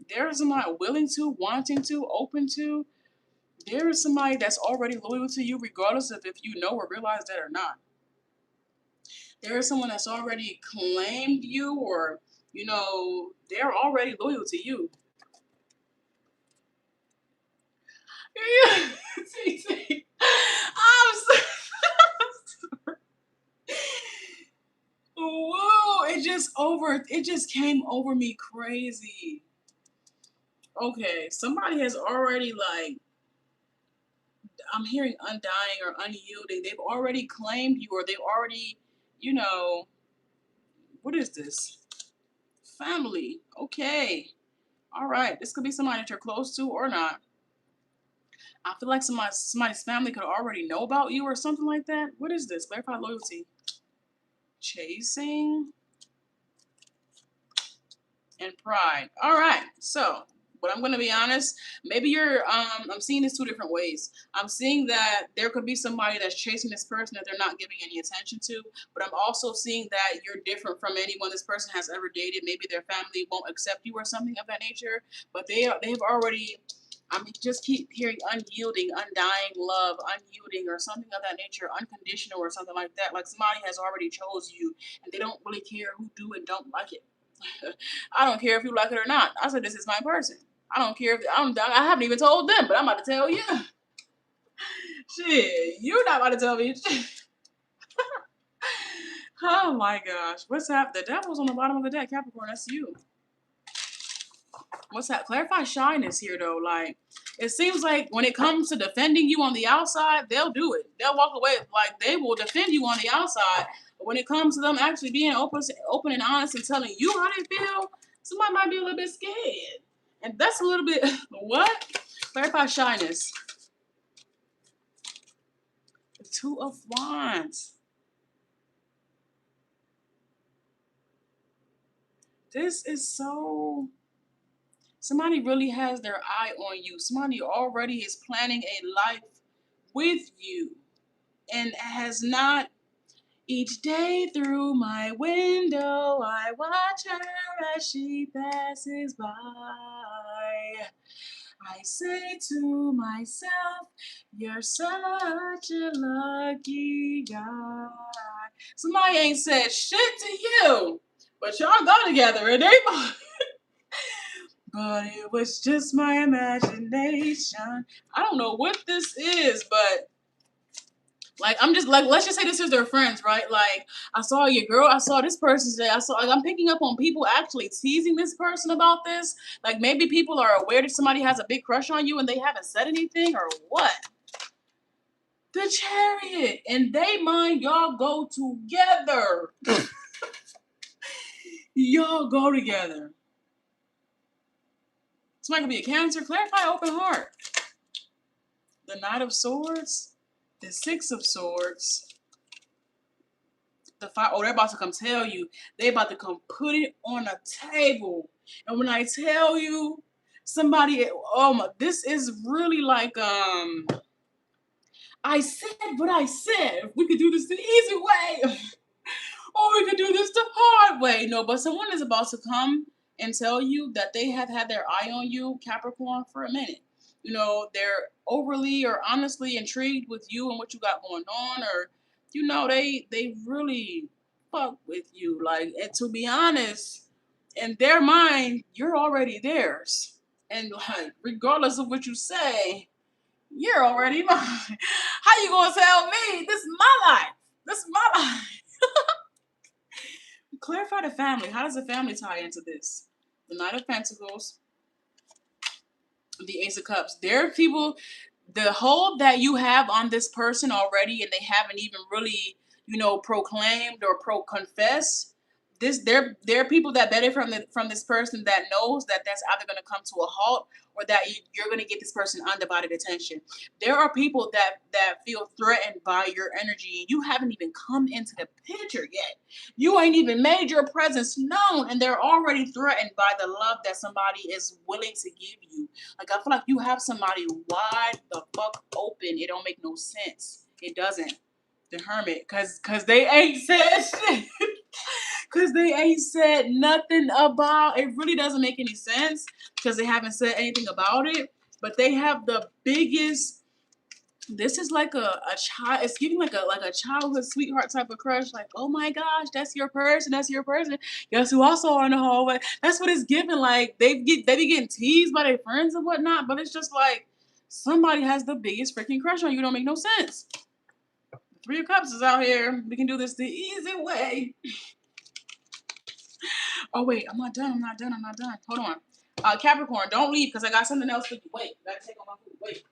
There is somebody willing to, wanting to, open to. There is somebody that's already loyal to you, regardless of if you know or realize that or not. There is someone that's already claimed you, or you know, they're already loyal to you. I'm so whoa, it just came over me crazy. Okay, somebody has already like, I'm hearing undying or unyielding. They've already claimed you, or they've already, you know, what is this? Family. Okay. All right. This could be somebody that you're close to or not. I feel like somebody's family could already know about you or something like that. What is this? Verified loyalty. Chasing and pride. All right. So, but I'm going to be honest, maybe I'm seeing this two different ways. I'm seeing that there could be somebody that's chasing this person that they're not giving any attention to, but I'm also seeing that you're different from anyone this person has ever dated. Maybe their family won't accept you or something of that nature, but they've already, I just keep hearing unyielding, undying love, unyielding or something of that nature, unconditional or something like that. Like somebody has already chose you and they don't really care who do and don't like it. I don't care if you like it or not. I said, this is my person. I don't care if I haven't even told them, but I'm about to tell you. Shit, you're not about to tell me. Oh my gosh. What's happening? The devil's on the bottom of the deck. Capricorn, that's you. What's that? Clarify shyness here though. Like, it seems like when it comes to defending you on the outside, they'll do it. They'll walk away. Like, they will defend you on the outside. But when it comes to them actually being open and honest and telling you how they feel, somebody might be a little bit scared. And that's a little bit, what? Clarify shyness. The Two of Wands. This is so... Somebody really has their eye on you. Somebody already is planning a life with you and has not. Each day through my window, I watch her as she passes by. I say to myself, you're such a lucky guy. Somebody ain't said shit to you, but y'all go together and they but it was just my imagination. I don't know what this is, but like, I'm just like, let's just say this is their friends, right? Like, I saw your girl, I saw this person today. Like, I'm picking up on people actually teasing this person about this. Like, maybe people are aware that somebody has a big crush on you and they haven't said anything or what? The Chariot. And they mind y'all go together. Y'all go together. Somebody could be a Cancer. Clarify open heart. The Knight of Swords. The Six of Swords. The five. Oh, they're about to come tell you. They about to come put it on a table. And when I tell you, somebody, oh my, this is really like, I said what I said. We could do this the easy way. Or we could do this the hard way. No, but someone is about to come and tell you that they have had their eye on you, Capricorn, for a minute. You know, they're overly or honestly intrigued with you and what you got going on, or, you know, they really fuck with you. Like, and to be honest, in their mind, you're already theirs. And like, regardless of what you say, you're already mine. How you gonna tell me? This is my life. This is my life. Clarify the family. How does the family tie into this? The Knight of Pentacles, the Ace of Cups. There are people, the hold that you have on this person already, and they haven't even really, you know, proclaimed or confessed. There are people that benefit from this person that knows that that's either going to come to a halt or that you're going to get this person undivided attention. There are people that feel threatened by your energy, and you haven't even come into the picture yet. You ain't even made your presence known, and they're already threatened by the love that somebody is willing to give you. Like, I feel like you have somebody wide the fuck open. It don't make no sense. It doesn't. The Hermit, cause they ain't said shit. Cause they ain't said nothing about it. Really doesn't make any sense because they haven't said anything about it. But they have the biggest. This is like a child. It's giving like a childhood sweetheart type of crush. Like, oh my gosh, that's your person. That's your person. Guess who I saw in the hallway? That's what it's giving. Like, they be getting teased by their friends and whatnot. But it's just like somebody has the biggest freaking crush on you. Don't make no sense. The Three of Cups is out here. We can do this the easy way. Oh wait, I'm not done. Hold on. Capricorn, don't leave because I got something else for you. Wait, I gotta take on my food. Wait.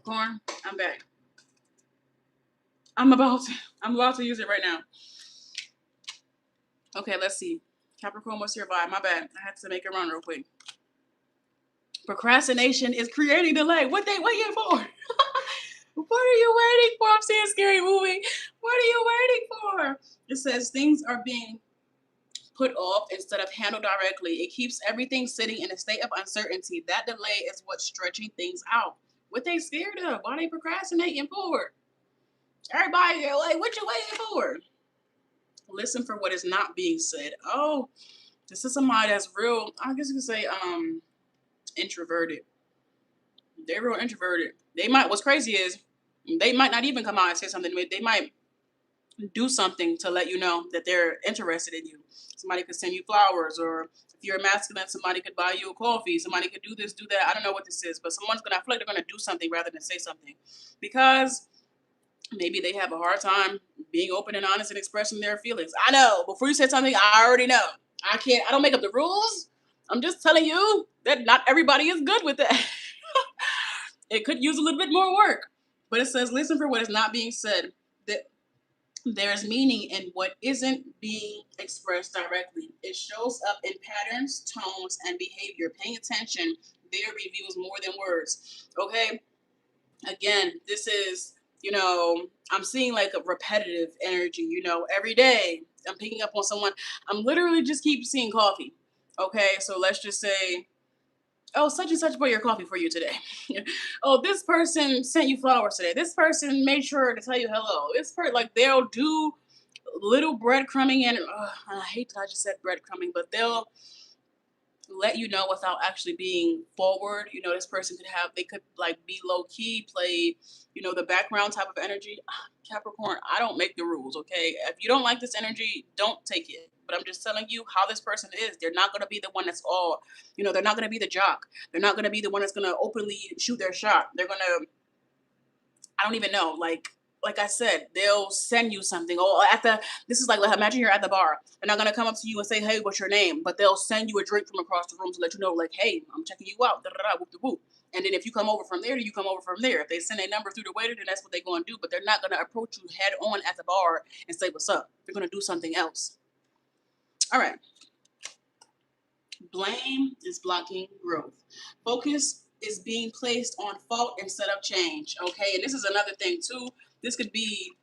Capricorn, I'm back. I'm about to use it right now. Okay, let's see. Capricorn, what's your vibe? My bad. I had to make a run real quick. Procrastination is creating delay. What they waiting for? What are you waiting for? I'm seeing a scary movie. What are you waiting for? It says things are being put off instead of handled directly. It keeps everything sitting in a state of uncertainty. That delay is what's stretching things out. What they scared of? Why they procrastinating for? Everybody, like, what you waiting for? Listen for what is not being said. Oh, this is somebody that's real, I guess you could say, introverted. They're real introverted. They might, what's crazy is, they might not even come out and say something. They might do something to let you know that they're interested in you. Somebody could send you flowers, or if you're a masculine, somebody could buy you a coffee. Somebody could do this, do that. I don't know what this is, but someone's gonna, I feel like they're gonna do something rather than say something, because maybe they have a hard time being open and honest and expressing their feelings. I know. Before you said something, I already know. I don't make up the rules. I'm just telling you that not everybody is good with that. It could use a little bit more work. But it says, listen for what is not being said. That there's meaning in what isn't being expressed directly. It shows up in patterns, tones, and behavior. Paying attention there reveals more than words. Okay? Again, this is, I'm seeing like a repetitive energy, every day I'm picking up on someone. I'm literally just keep seeing coffee. Okay, so let's just say, oh, such and such bought your coffee for you today. Oh, this person sent you flowers today. This person made sure to tell you hello. This person, like, they'll do little breadcrumbing, and I hate that I just said breadcrumbing, but they'll let you know without actually being forward. This person they could like be low key, play, the background type of energy. Capricorn, I don't make the rules, okay? If you don't like this energy, don't take it. But I'm just telling you how this person is. They're not going to be the one that's all, they're not going to be the jock. They're not going to be the one that's going to openly shoot their shot. They're going to, I don't even know, like I said, they'll send you something. Oh, this is like imagine you're at the bar. They're not gonna come up to you and say, "Hey, what's your name?" But they'll send you a drink from across the room to let you know, like, "Hey, I'm checking you out." Da, da, da, whoop, whoop. And then if you come over from there, you come over from there. If they send a number through the waiter, then that's what they're gonna do. But they're not gonna approach you head on at the bar and say, "What's up?" They're gonna do something else. All right. Blame is blocking growth. Focus is being placed on fault instead of change. Okay, and this is another thing too. This could be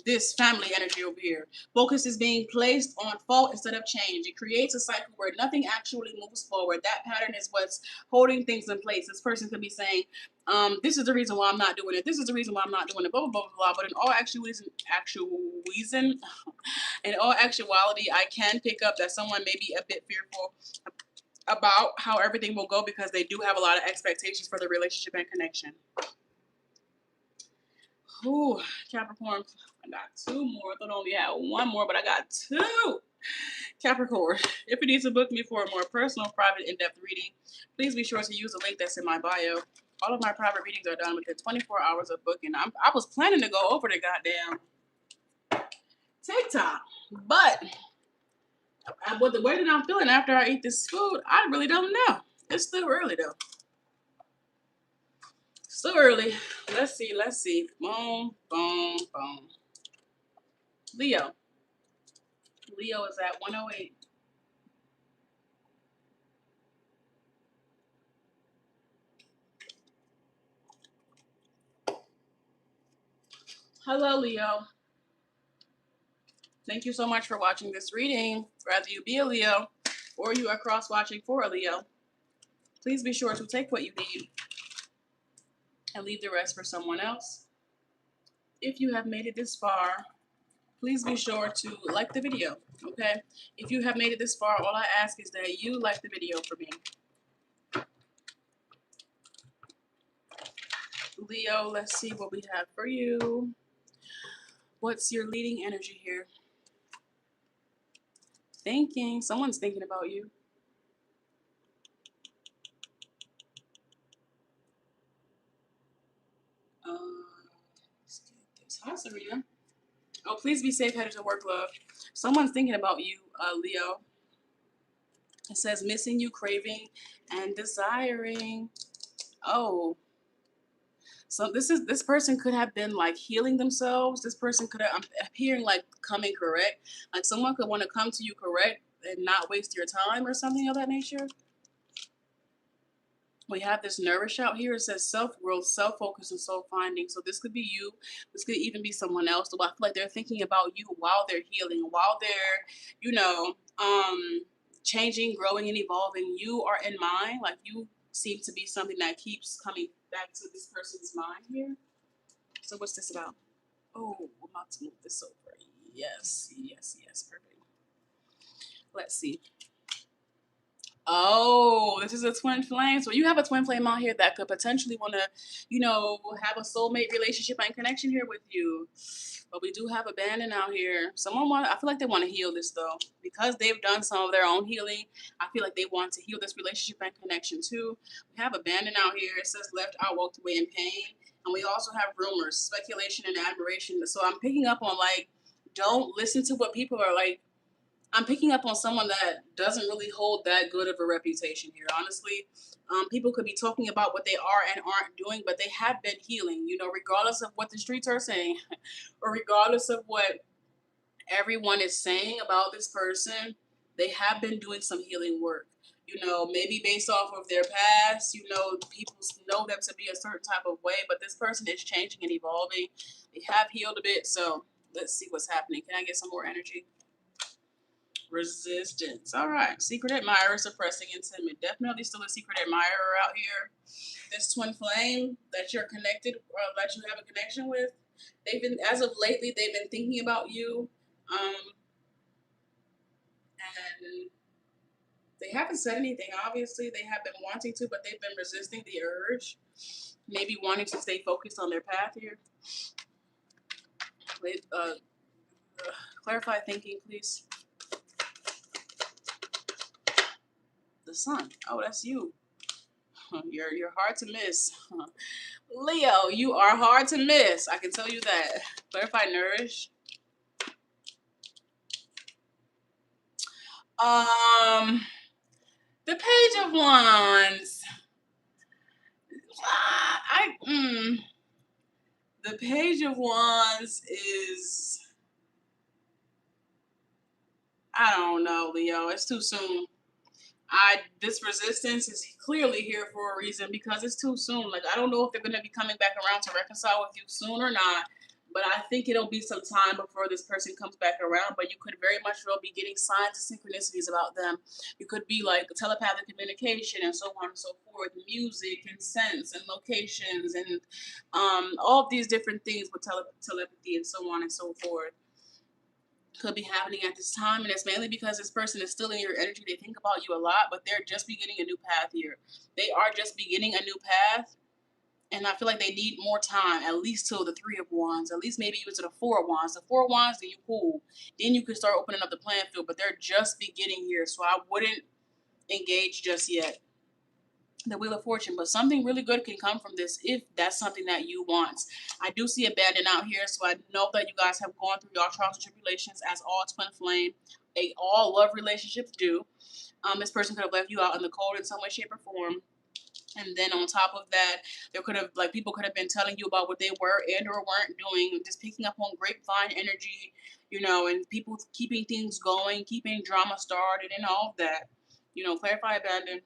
this family energy over here. Focus is being placed on fault instead of change. It creates a cycle where nothing actually moves forward. That pattern is what's holding things in place. This person could be saying, this is the reason why I'm not doing it. This is the reason why I'm not doing it, blah, blah, blah, blah. But in all actuality, I can pick up that someone may be a bit fearful about how everything will go, because they do have a lot of expectations for the relationship and connection. Ooh, Capricorn, I got two more. I thought I only had one more, but I got two. Capricorn, if you need to book me for a more personal, private, in-depth reading, please be sure to use the link that's in my bio. All of my private readings are done within 24 hours of booking. I was planning to go over the goddamn TikTok, but with the way that I'm feeling after I eat this food, I really don't know. It's still early, though. Still early. Let's see. Boom, boom, boom. Leo. Leo is at 108. Hello, Leo. Thank you so much for watching this reading. Whether you be a Leo or you are cross-watching for a Leo, please be sure to take what you need and leave the rest for someone else. If you have made it this far, please be sure to like the video, okay? If you have made it this far, all I ask is that you like the video for me. Leo, let's see what we have for you. What's your leading energy here? Thinking. Someone's thinking about you. Let's get this. Hi, Serena. Oh, please be safe headed to work, love. Someone's thinking about you, Leo. It says missing you, craving, and desiring. Oh, So this person could have been like healing themselves. This person could have, I'm hearing like coming correct. Like someone could want to come to you correct and not waste your time or something of that nature. We have this nourish out here. It says self-growth, self-focus, and soul-finding. So this could be you. This could even be someone else. So I feel like they're thinking about you while they're healing, while they're, you know, changing, growing, and evolving. You are in mind. Like you seem to be something that keeps coming back to this person's mind here. So what's this about? Oh, I'm about to move this over. Yes, yes, yes. Perfect. Let's see. Oh, this is a twin flame. So you have a twin flame out here that could potentially want to, you know, have a soulmate relationship and connection here with you. But we do have abandon out here. I feel like they want to heal this though. Because they've done some of their own healing, I feel like they want to heal this relationship and connection too. We have abandon out here. It says left out, walked away in pain. And we also have rumors, speculation, and admiration. So I'm picking up on like, don't listen to what people are like. I'm picking up on someone that doesn't really hold that good of a reputation here, honestly. People could be talking about what they are and aren't doing, but they have been healing, you know, regardless of what the streets are saying or regardless of what everyone is saying about this person. They have been doing some healing work, you know, maybe based off of their past. You know, people know them to be a certain type of way, but this person is changing and evolving. They have healed a bit, so let's see what's happening. Can I get some more energy? Resistance. All right. Secret admirer, suppressing and timid. Definitely still a secret admirer out here. This twin flame that you're connected or that you have a connection with, they've been, as of lately, they've been thinking about you. And they haven't said anything. Obviously, they have been wanting to, but they've been resisting the urge. Maybe wanting to stay focused on their path here. Clarify thinking, please. The sun. Oh, that's you. You're hard to miss. Leo, you are hard to miss. I can tell you that. Clarify nourish. The Page of Wands. The Page of Wands is, I don't know, Leo. It's too soon. This resistance is clearly here for a reason because it's too soon. Like I don't know if they're gonna be coming back around to reconcile with you soon or not. But I think it'll be some time before this person comes back around. But you could very much well be getting signs and synchronicities about them. You could be like telepathic communication and so on and so forth, music and scents and locations and all of these different things with telepathy and so on and so forth could be happening at this time, and it's mainly because this person is still in your energy. They think about you a lot, but they're just beginning a new path here. They are just beginning a new path, and I feel like they need more time, at least till the Three of Wands, at least maybe even to the Four of Wands. The Four of Wands, then you cool. Then you can start opening up the playing field, but they're just beginning here, so I wouldn't engage just yet. The Wheel of Fortune, but something really good can come from this if that's something that you want. I do see abandon out here, so I know that you guys have gone through your trials and tribulations, as all twin flame, all love relationships do. This person could have left you out in the cold in some way, shape, or form. And then on top of that, there could have, like, people could have been telling you about what they were and or weren't doing, just picking up on grapevine energy, you know, and people keeping things going, keeping drama started, and all of that. You know, clarify abandon.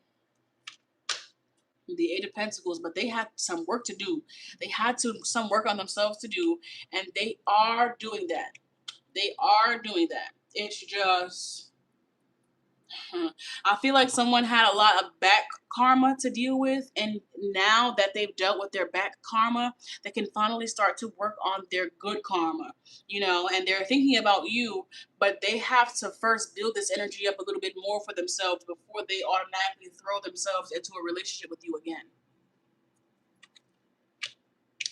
The Eight of Pentacles, but they had some work to do. They had some work on themselves to do, and they are doing that. They are doing that. It's just, I feel like someone had a lot of back karma to deal with, and now that they've dealt with their back karma, they can finally start to work on their good karma, you know, and they're thinking about you, but they have to first build this energy up a little bit more for themselves before they automatically throw themselves into a relationship with you again.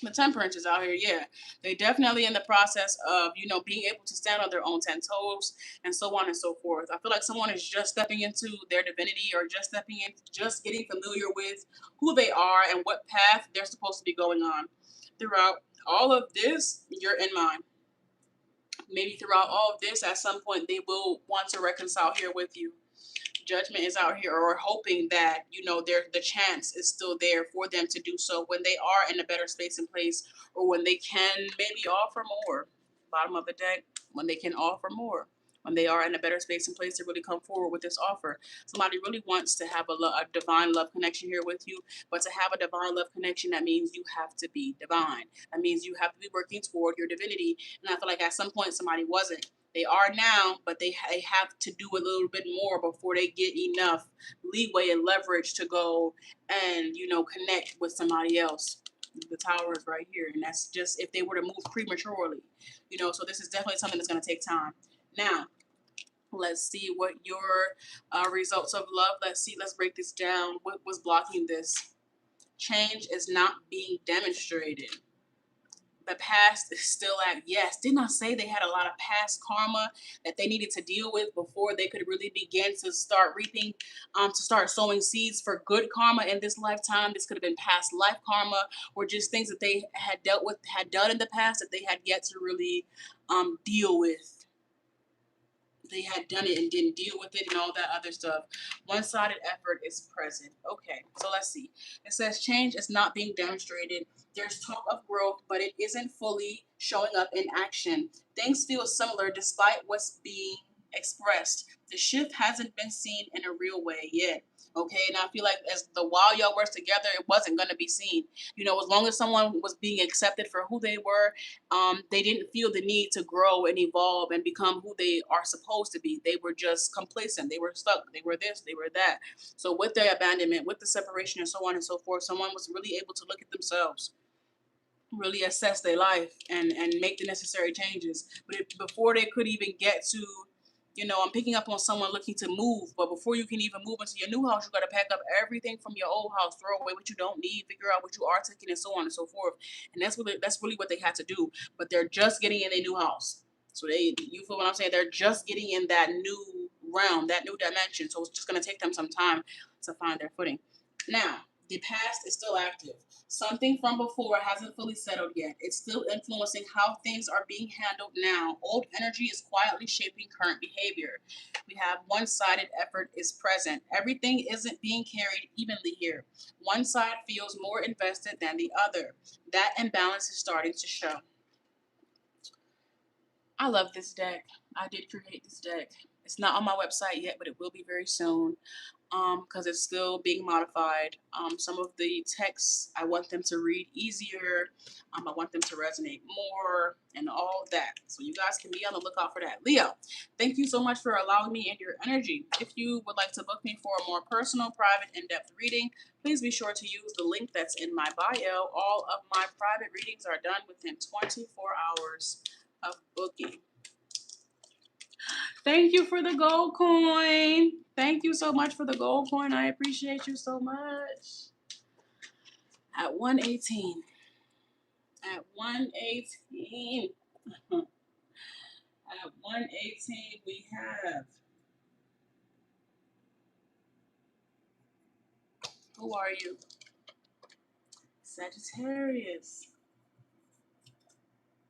The Temperance is out here, yeah. They definitely in the process of, you know, being able to stand on their own 10 toes and so on and so forth. I feel like someone is just stepping into their divinity or just stepping in, just getting familiar with who they are and what path they're supposed to be going on. Throughout all of this, you're in mind. Maybe throughout all of this, at some point, they will want to reconcile here with you. Judgment is out here, or hoping that, you know, the chance is still there for them to do so when they are in a better space and place, or when they can maybe offer more. Bottom of the deck, when they can offer more, when they are in a better space and place to really come forward with this offer. Somebody really wants to have a divine love connection here with you, but to have a divine love connection, that means you have to be divine. That means you have to be working toward your divinity. And I feel like at some point somebody wasn't. They are now, but they have to do a little bit more before they get enough leeway and leverage to go and, you know, connect with somebody else. The Tower is right here, and that's just if they were to move prematurely, you know. So this is definitely something that's going to take time. Now, let's see what your results of love. Let's see. Let's break this down. What was blocking this? Change is not being demonstrated. The past is still at, yes, didn't I say they had a lot of past karma that they needed to deal with before they could really begin to start reaping, to start sowing seeds for good karma in this lifetime? This could have been past life karma, or just things that they had dealt with, had done in the past that they had yet to really deal with. They had done it and didn't deal with it and all that other stuff. One-sided effort is present. Okay, so let's see. It says change is not being demonstrated. There's talk of growth, but it isn't fully showing up in action. Things feel similar despite what's being expressed. The shift hasn't been seen in a real way yet. Okay, and I feel like as the while y'all were together, it wasn't going to be seen. You know, as long as someone was being accepted for who they were, they didn't feel the need to grow and evolve and become who they are supposed to be. They were just complacent. They were stuck. They were this, they were that. So with the abandonment, with the separation and so on and so forth, someone was really able to look at themselves, really assess their life, and make the necessary changes. But before they could even get to, you know, I'm picking up on someone looking to move, but before you can even move into your new house, you got to pack up everything from your old house, throw away what you don't need, figure out what you are taking, and so on and so forth. And that's really what they had to do. But they're just getting in a new house, so you feel what I'm saying? They're just getting in that new realm, that new dimension. So it's just gonna take them some time to find their footing. Now, the past is still active. Something from before hasn't fully settled yet. It's still influencing how things are being handled now. Old energy is quietly shaping current behavior. We have one-sided effort is present. Everything isn't being carried evenly here. One side feels more invested than the other. That imbalance is starting to show. I love this deck. I did create this deck. It's not on my website yet, but it will be very soon, because it's still being modified. Some of the texts, I want them to read easier. I want them to resonate more and all of that. So you guys can be on the lookout for that. Leo, thank you so much for allowing me in your energy. If you would like to book me for a more personal, private, in-depth reading, please be sure to use the link that's in my bio. All of my private readings are done within 24 hours of booking. Thank you for the gold coin. Thank you so much for the gold coin. I appreciate you so much. At 118. At 118. At 118, we have. Who are you? Sagittarius.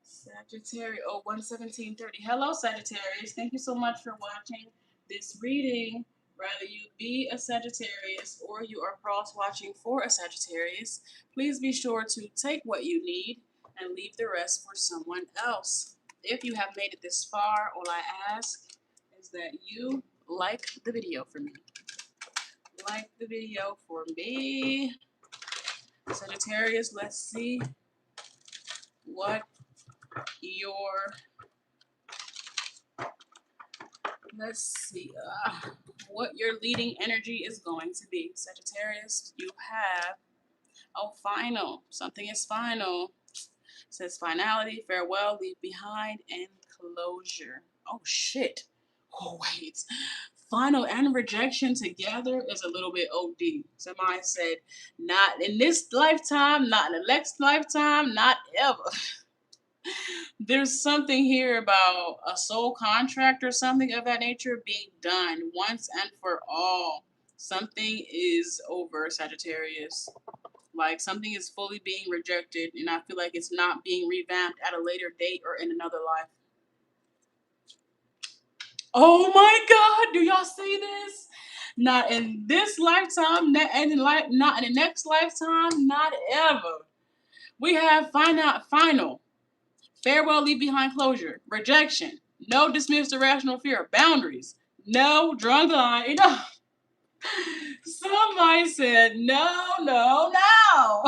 Sagittarius. Oh, 117.30. Hello, Sagittarius. Thank you so much for watching this reading. Rather you be a Sagittarius or you are cross watching for a Sagittarius, please be sure to take what you need and leave the rest for someone else. If you have made it this far, all I ask is that you like the video for me. Like the video for me. Sagittarius, let's see what your what your leading energy is going to be. Sagittarius, you have, oh, final. Something is final. It says finality, farewell, leave behind, and closure. Oh, shit. Oh, wait. Final and rejection together is a little bit OD. Somebody said, not in this lifetime, not in the next lifetime, not ever. There's something here about a soul contract or something of that nature being done once and for all. Something is over, Sagittarius. Like something is fully being rejected, and I feel like it's not being revamped at a later date or in another life. Oh my God, do y'all see this? Not in this lifetime, not in the next lifetime, not ever. We have final. Farewell, leave behind closure. Rejection. No dismissed irrational fear. Boundaries. No drunk line. Somebody said, no, no, no.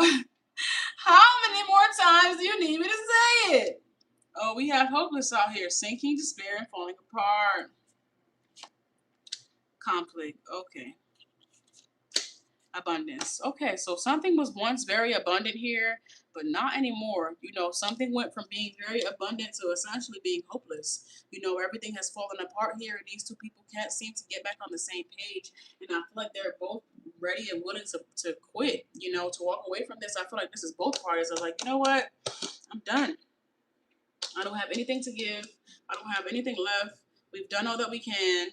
How many more times do you need me to say it? Oh, we have hopeless out here. Sinking, despair, and falling apart. Conflict. Okay. Abundance. Okay, so something was once very abundant here, but not anymore. You know, something went from being very abundant to essentially being hopeless. You know, everything has fallen apart here, and these two people can't seem to get back on the same page. And I feel like they're both ready and willing to quit, you know, to walk away from this. I feel like this is both parties. I was like, you know what? I'm done. I don't have anything to give. I don't have anything left. We've done all that we can.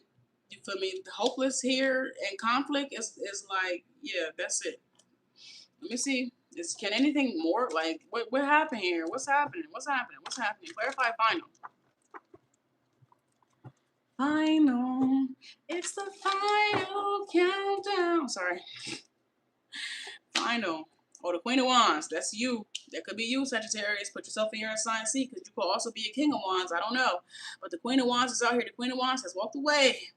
You feel me? The hopeless here and conflict is like, yeah, that's it. Let me see. Can anything more? Like, what happened here? What's happening? What's happening? What's happening? Clarify final. Final. It's the final countdown. Sorry. Final. Oh, the Queen of Wands. That's you. That could be you, Sagittarius. Put yourself in your sign C, because you could also be a King of Wands. I don't know. But the Queen of Wands is out here. The Queen of Wands has walked away.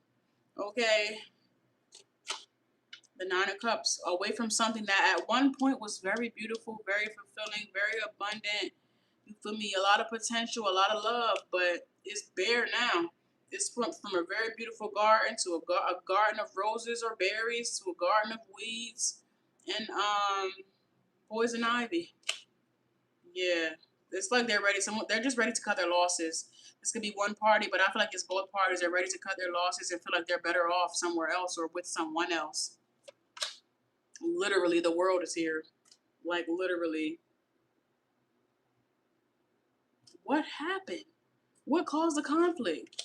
Okay. The Nine of Cups. Away from something that at one point was very beautiful, very fulfilling, very abundant. You feel me? A lot of potential, a lot of love, but it's bare now. It's from a very beautiful garden to a garden of roses or berries to a garden of weeds and poison ivy. Yeah, it's like they're ready. They're just ready to cut their losses. This could be one party, but I feel like it's both parties. They're ready to cut their losses and feel like they're better off somewhere else or with someone else. Literally, the world is here. Like, literally. What happened? What caused the conflict?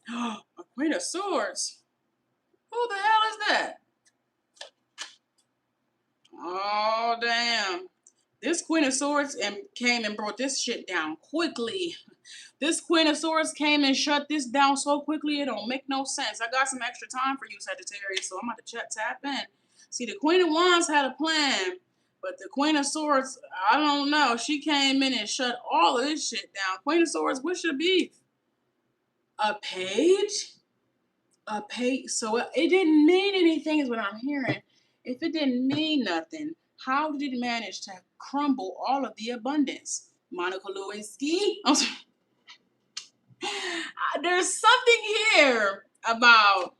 A Queen of Swords. Who the hell is that? Oh, damn. This Queen of Swords came and brought this shit down quickly. This Queen of Swords came and shut this down so quickly, it don't make no sense. I got some extra time for you, Sagittarius, so I'm about to tap in. See, the Queen of Wands had a plan, but the Queen of Swords, I don't know. She came in and shut all of this shit down. Queen of Swords, what's your beef? A page? A page? So it didn't mean anything is what I'm hearing. If it didn't mean nothing, how did it manage to crumble all of the abundance? Monica Lewinsky? There's something here about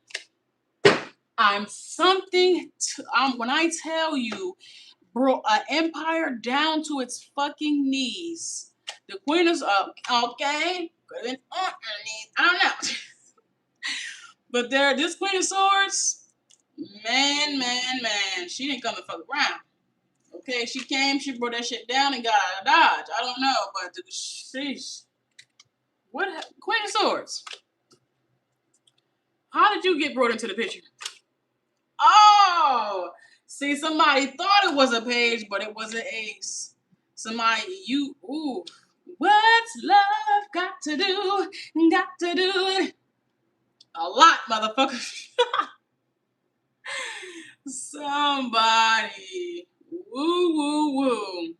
when I tell you, bro, an empire down to its fucking knees. The Queen is up, okay? I don't know. But this Queen of Swords, man, she didn't come and fuck around. Okay, she came, she brought that shit down and got out of Dodge. I don't know, but sheesh. What? Queen of Swords. How did you get brought into the picture? Oh, see, somebody thought it was a page, but it was an ace. Ooh. What's love got to do? Got to do it. A lot, motherfucker. Somebody. Woo.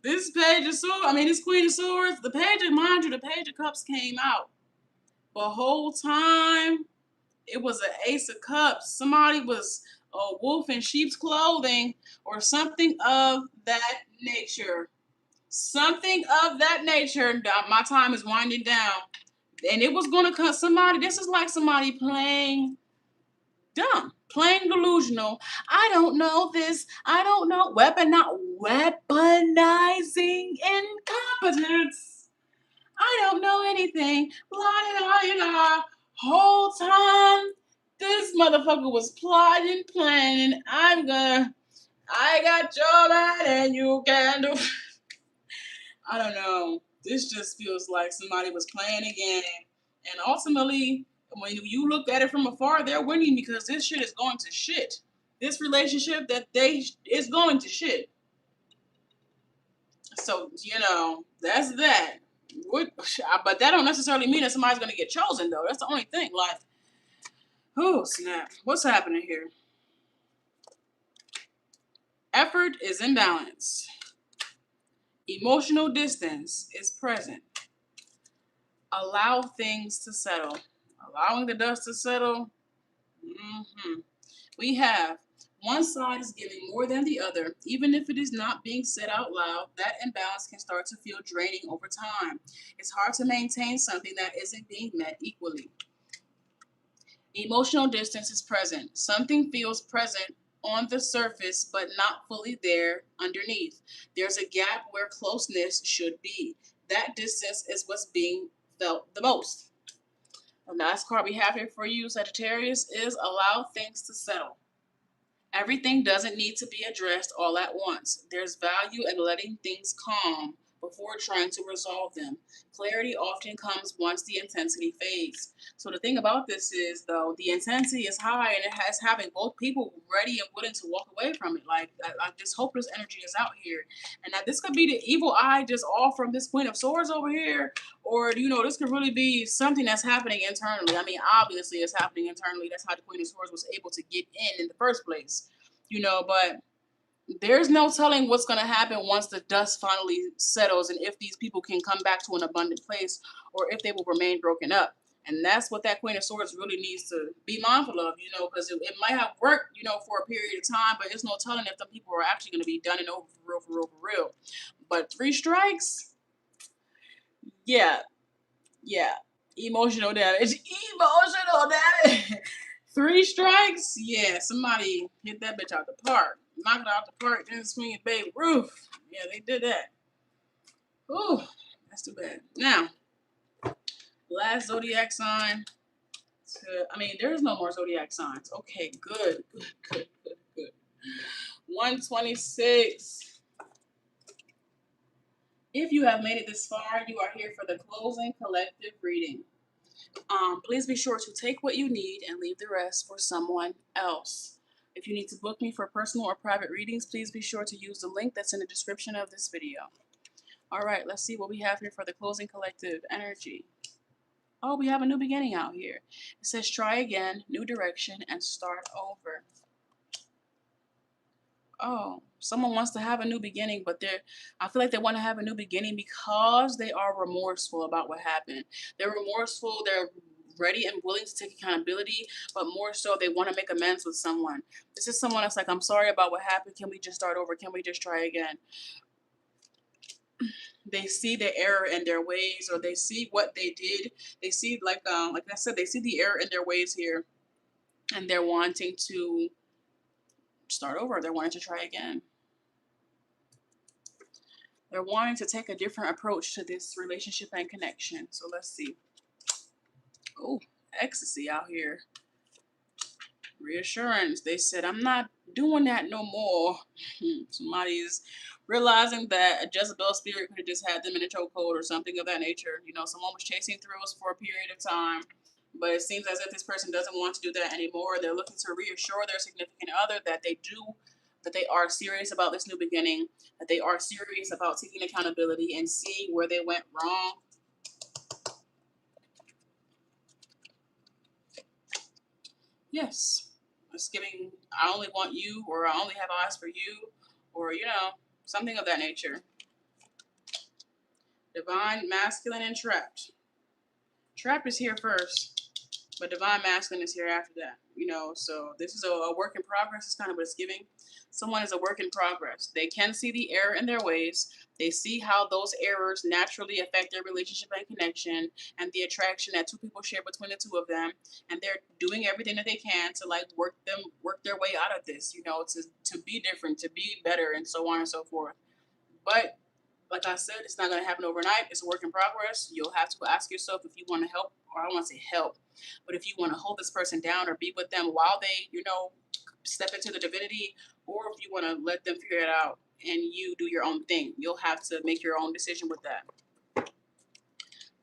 This Page of Swords, this Queen of Swords, the Page of Cups came out. The whole time, it was an Ace of Cups. Somebody was a wolf in sheep's clothing or something of that nature. Something of that nature. My time is winding down. And it was going to cut somebody. This is like somebody playing dumb, playing delusional. I don't know this. I don't know. Weaponizing incompetence. I don't know anything. La. Whole time, this motherfucker was plotting, planning. I got your man and you can do. I don't know. This just feels like somebody was playing a game. And ultimately, when you look at it from afar, they're winning because this shit is going to shit. This relationship is going to shit. So, that's that. But that don't necessarily mean that somebody's going to get chosen, though. That's the only thing. Like, Oh, snap. What's happening here? Effort is imbalanced. Emotional distance is present. Allow things to settle. Allowing the dust to settle. We have one side is giving more than the other. Even if it is not being said out loud, that imbalance can start to feel draining over time. It's hard to maintain something that isn't being met equally. Emotional distance is present. Something feels present on the surface, but not fully there underneath. There's a gap where closeness should be. That distance is what's being felt the most. The last card we have here for you, Sagittarius, is allow things to settle. Everything doesn't need to be addressed all at once. There's value in letting things calm before trying to resolve them. Clarity often comes once the intensity fades. So the thing about this is, though, the intensity is high and it has having both people ready and willing to walk away from it. Like, this hopeless energy is out here. And now this could be the evil eye just all from this Queen of Swords over here. Or, this could really be something that's happening internally. I mean, obviously it's happening internally. That's how the Queen of Swords was able to get in the first place. But there's no telling what's going to happen once the dust finally settles and if these people can come back to an abundant place or if they will remain broken up. And that's what that Queen of Swords really needs to be mindful of, because it might have worked, for a period of time, but it's no telling if the people are actually going to be done and over for real, for real, for real. But 3 strikes, yeah, emotional damage. 3 strikes? Yeah, somebody hit that bitch out the park. Knocked it out the park, then swing it, baby roof. Yeah, they did that. Ooh, that's too bad. Now, last zodiac sign. There's no more zodiac signs. Okay, good. 126. If you have made it this far, you are here for the closing collective reading. Please be sure to take what you need and leave the rest for someone else. If you need to book me for personal or private readings, please be sure to use the link that's in the description of this video. All right, let's see what we have here for the closing collective energy. Oh, we have a new beginning out here. It says try again, new direction, and start over. Oh, someone wants to have a new beginning, but I feel like they want to have a new beginning because they are remorseful about what happened. They're remorseful, they're ready and willing to take accountability, but more so they want to make amends with someone. This is someone that's like, I'm sorry about what happened. Can we just start over? Can we just try again? They see the error in their ways, or they see what they did. They see, like I said, they see the error in their ways here, and they're wanting to start over. They're wanting to try again. They're wanting to take a different approach to this relationship and connection. So let's see. Oh, ecstasy out here. Reassurance. They said, I'm not doing that no more. Somebody's realizing that a Jezebel spirit could have just had them in a chokehold or something of that nature. Someone was chasing thrills for a period of time. But it seems as if this person doesn't want to do that anymore. They're looking to reassure their significant other that they are serious about this new beginning, that they are serious about taking accountability and seeing where they went wrong. Yes. It's giving, I only want you, or I only have eyes for you, or, something of that nature. Divine Masculine and Trapped. Trapped is here first, but Divine Masculine is here after that. So this is a work in progress. It's kind of what it's giving. Someone is a work in progress. They can see the error in their ways. They see how those errors naturally affect their relationship and connection and the attraction that 2 people share between the 2 of them. And they're doing everything that they can to work their way out of this, to be different, to be better, and so on and so forth. But like I said, it's not going to happen overnight. It's a work in progress. You'll have to ask yourself if you want to help, or I don't want to say help, but if you want to hold this person down or be with them while they, step into the divinity, or if you want to let them figure it out and you do your own thing. You'll have to make your own decision with that.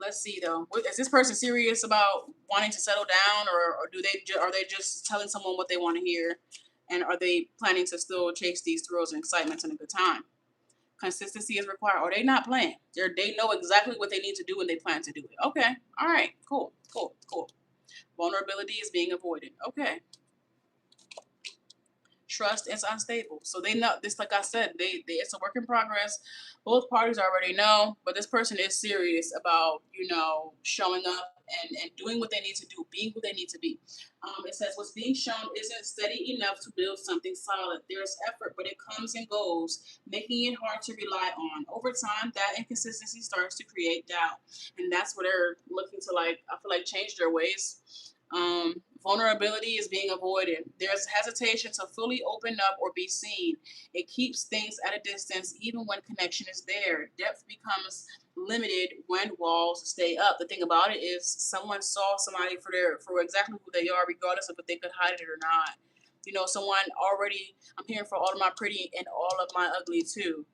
Let's see though. Is this person serious about wanting to settle down, or are they just telling someone what they want to hear, and are they planning to still chase these thrills and excitements in a good time? Consistency is required. Or they not playing. They know exactly what they need to do and they plan to do it. Okay. All right. Cool. Vulnerability is being avoided. Okay. Trust is unstable. So they know this, like I said, they it's a work in progress. Both parties already know, but this person is serious about, you know, showing up and doing what they need to do, being who they need to be. It says what's being shown isn't steady enough to build something solid. There's effort, but it comes and goes, making it hard to rely on. Over time, that inconsistency starts to create doubt. And that's what they're looking to, like, I feel like, change their ways. Vulnerability is being avoided. There's hesitation to fully open up or be seen. It keeps things at a distance even when connection is there. Depth becomes limited when walls stay up. The thing about it is someone saw somebody for exactly who they are, regardless of if they could hide it or not. You know, someone already, I'm hearing for all of my pretty and all of my ugly too.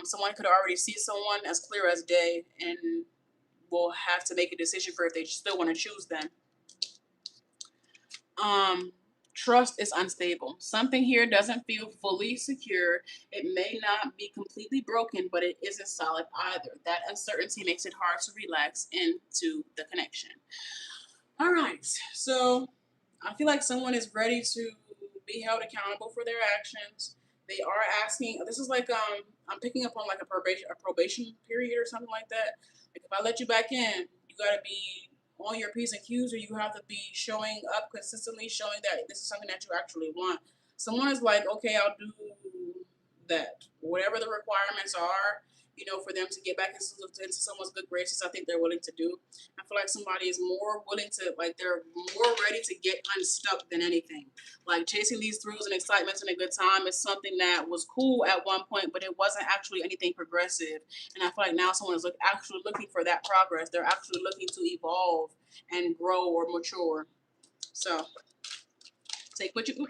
Someone could already see someone as clear as day and will have to make a decision for if they still want to choose them. Trust is unstable. Something here doesn't feel fully secure. It may not be completely broken, but it isn't solid either. That uncertainty makes it hard to relax into the connection. All right, so I feel like someone is ready to be held accountable for their actions. They are asking. This is like I'm picking up on like a probation period or something like that. Like if I let you back in, you gotta be on your P's and Q's, or you have to be showing up consistently, showing that this is something that you actually want. Someone is like, okay, I'll do that. Whatever the requirements are, you know, for them to get back into someone's good graces, I think they're willing to do. I feel like somebody is more willing to, like, they're more ready to get unstuck than anything. Like, chasing these thrills and excitements and a good time is something that was cool at one point, but it wasn't actually anything progressive. And I feel like now someone is actually looking for that progress. They're actually looking to evolve and grow or mature. So take what you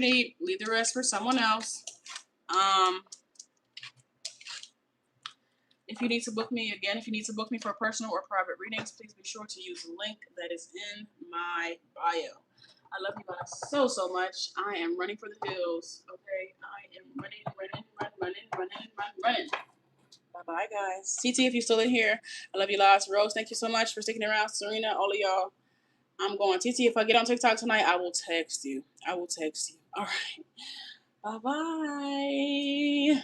need, leave the rest for someone else. If you need to book me, again, if you need to book me for personal or private readings, please be sure to use the link that is in my bio. I love you guys so, so much. I am running for the hills, okay? I am running. Bye-bye, guys. TT, if you're still in here, I love you lots. Rose, thank you so much for sticking around. Serena, all of y'all, I'm going. TT, if I get on TikTok tonight, I will text you. All right. Bye-bye.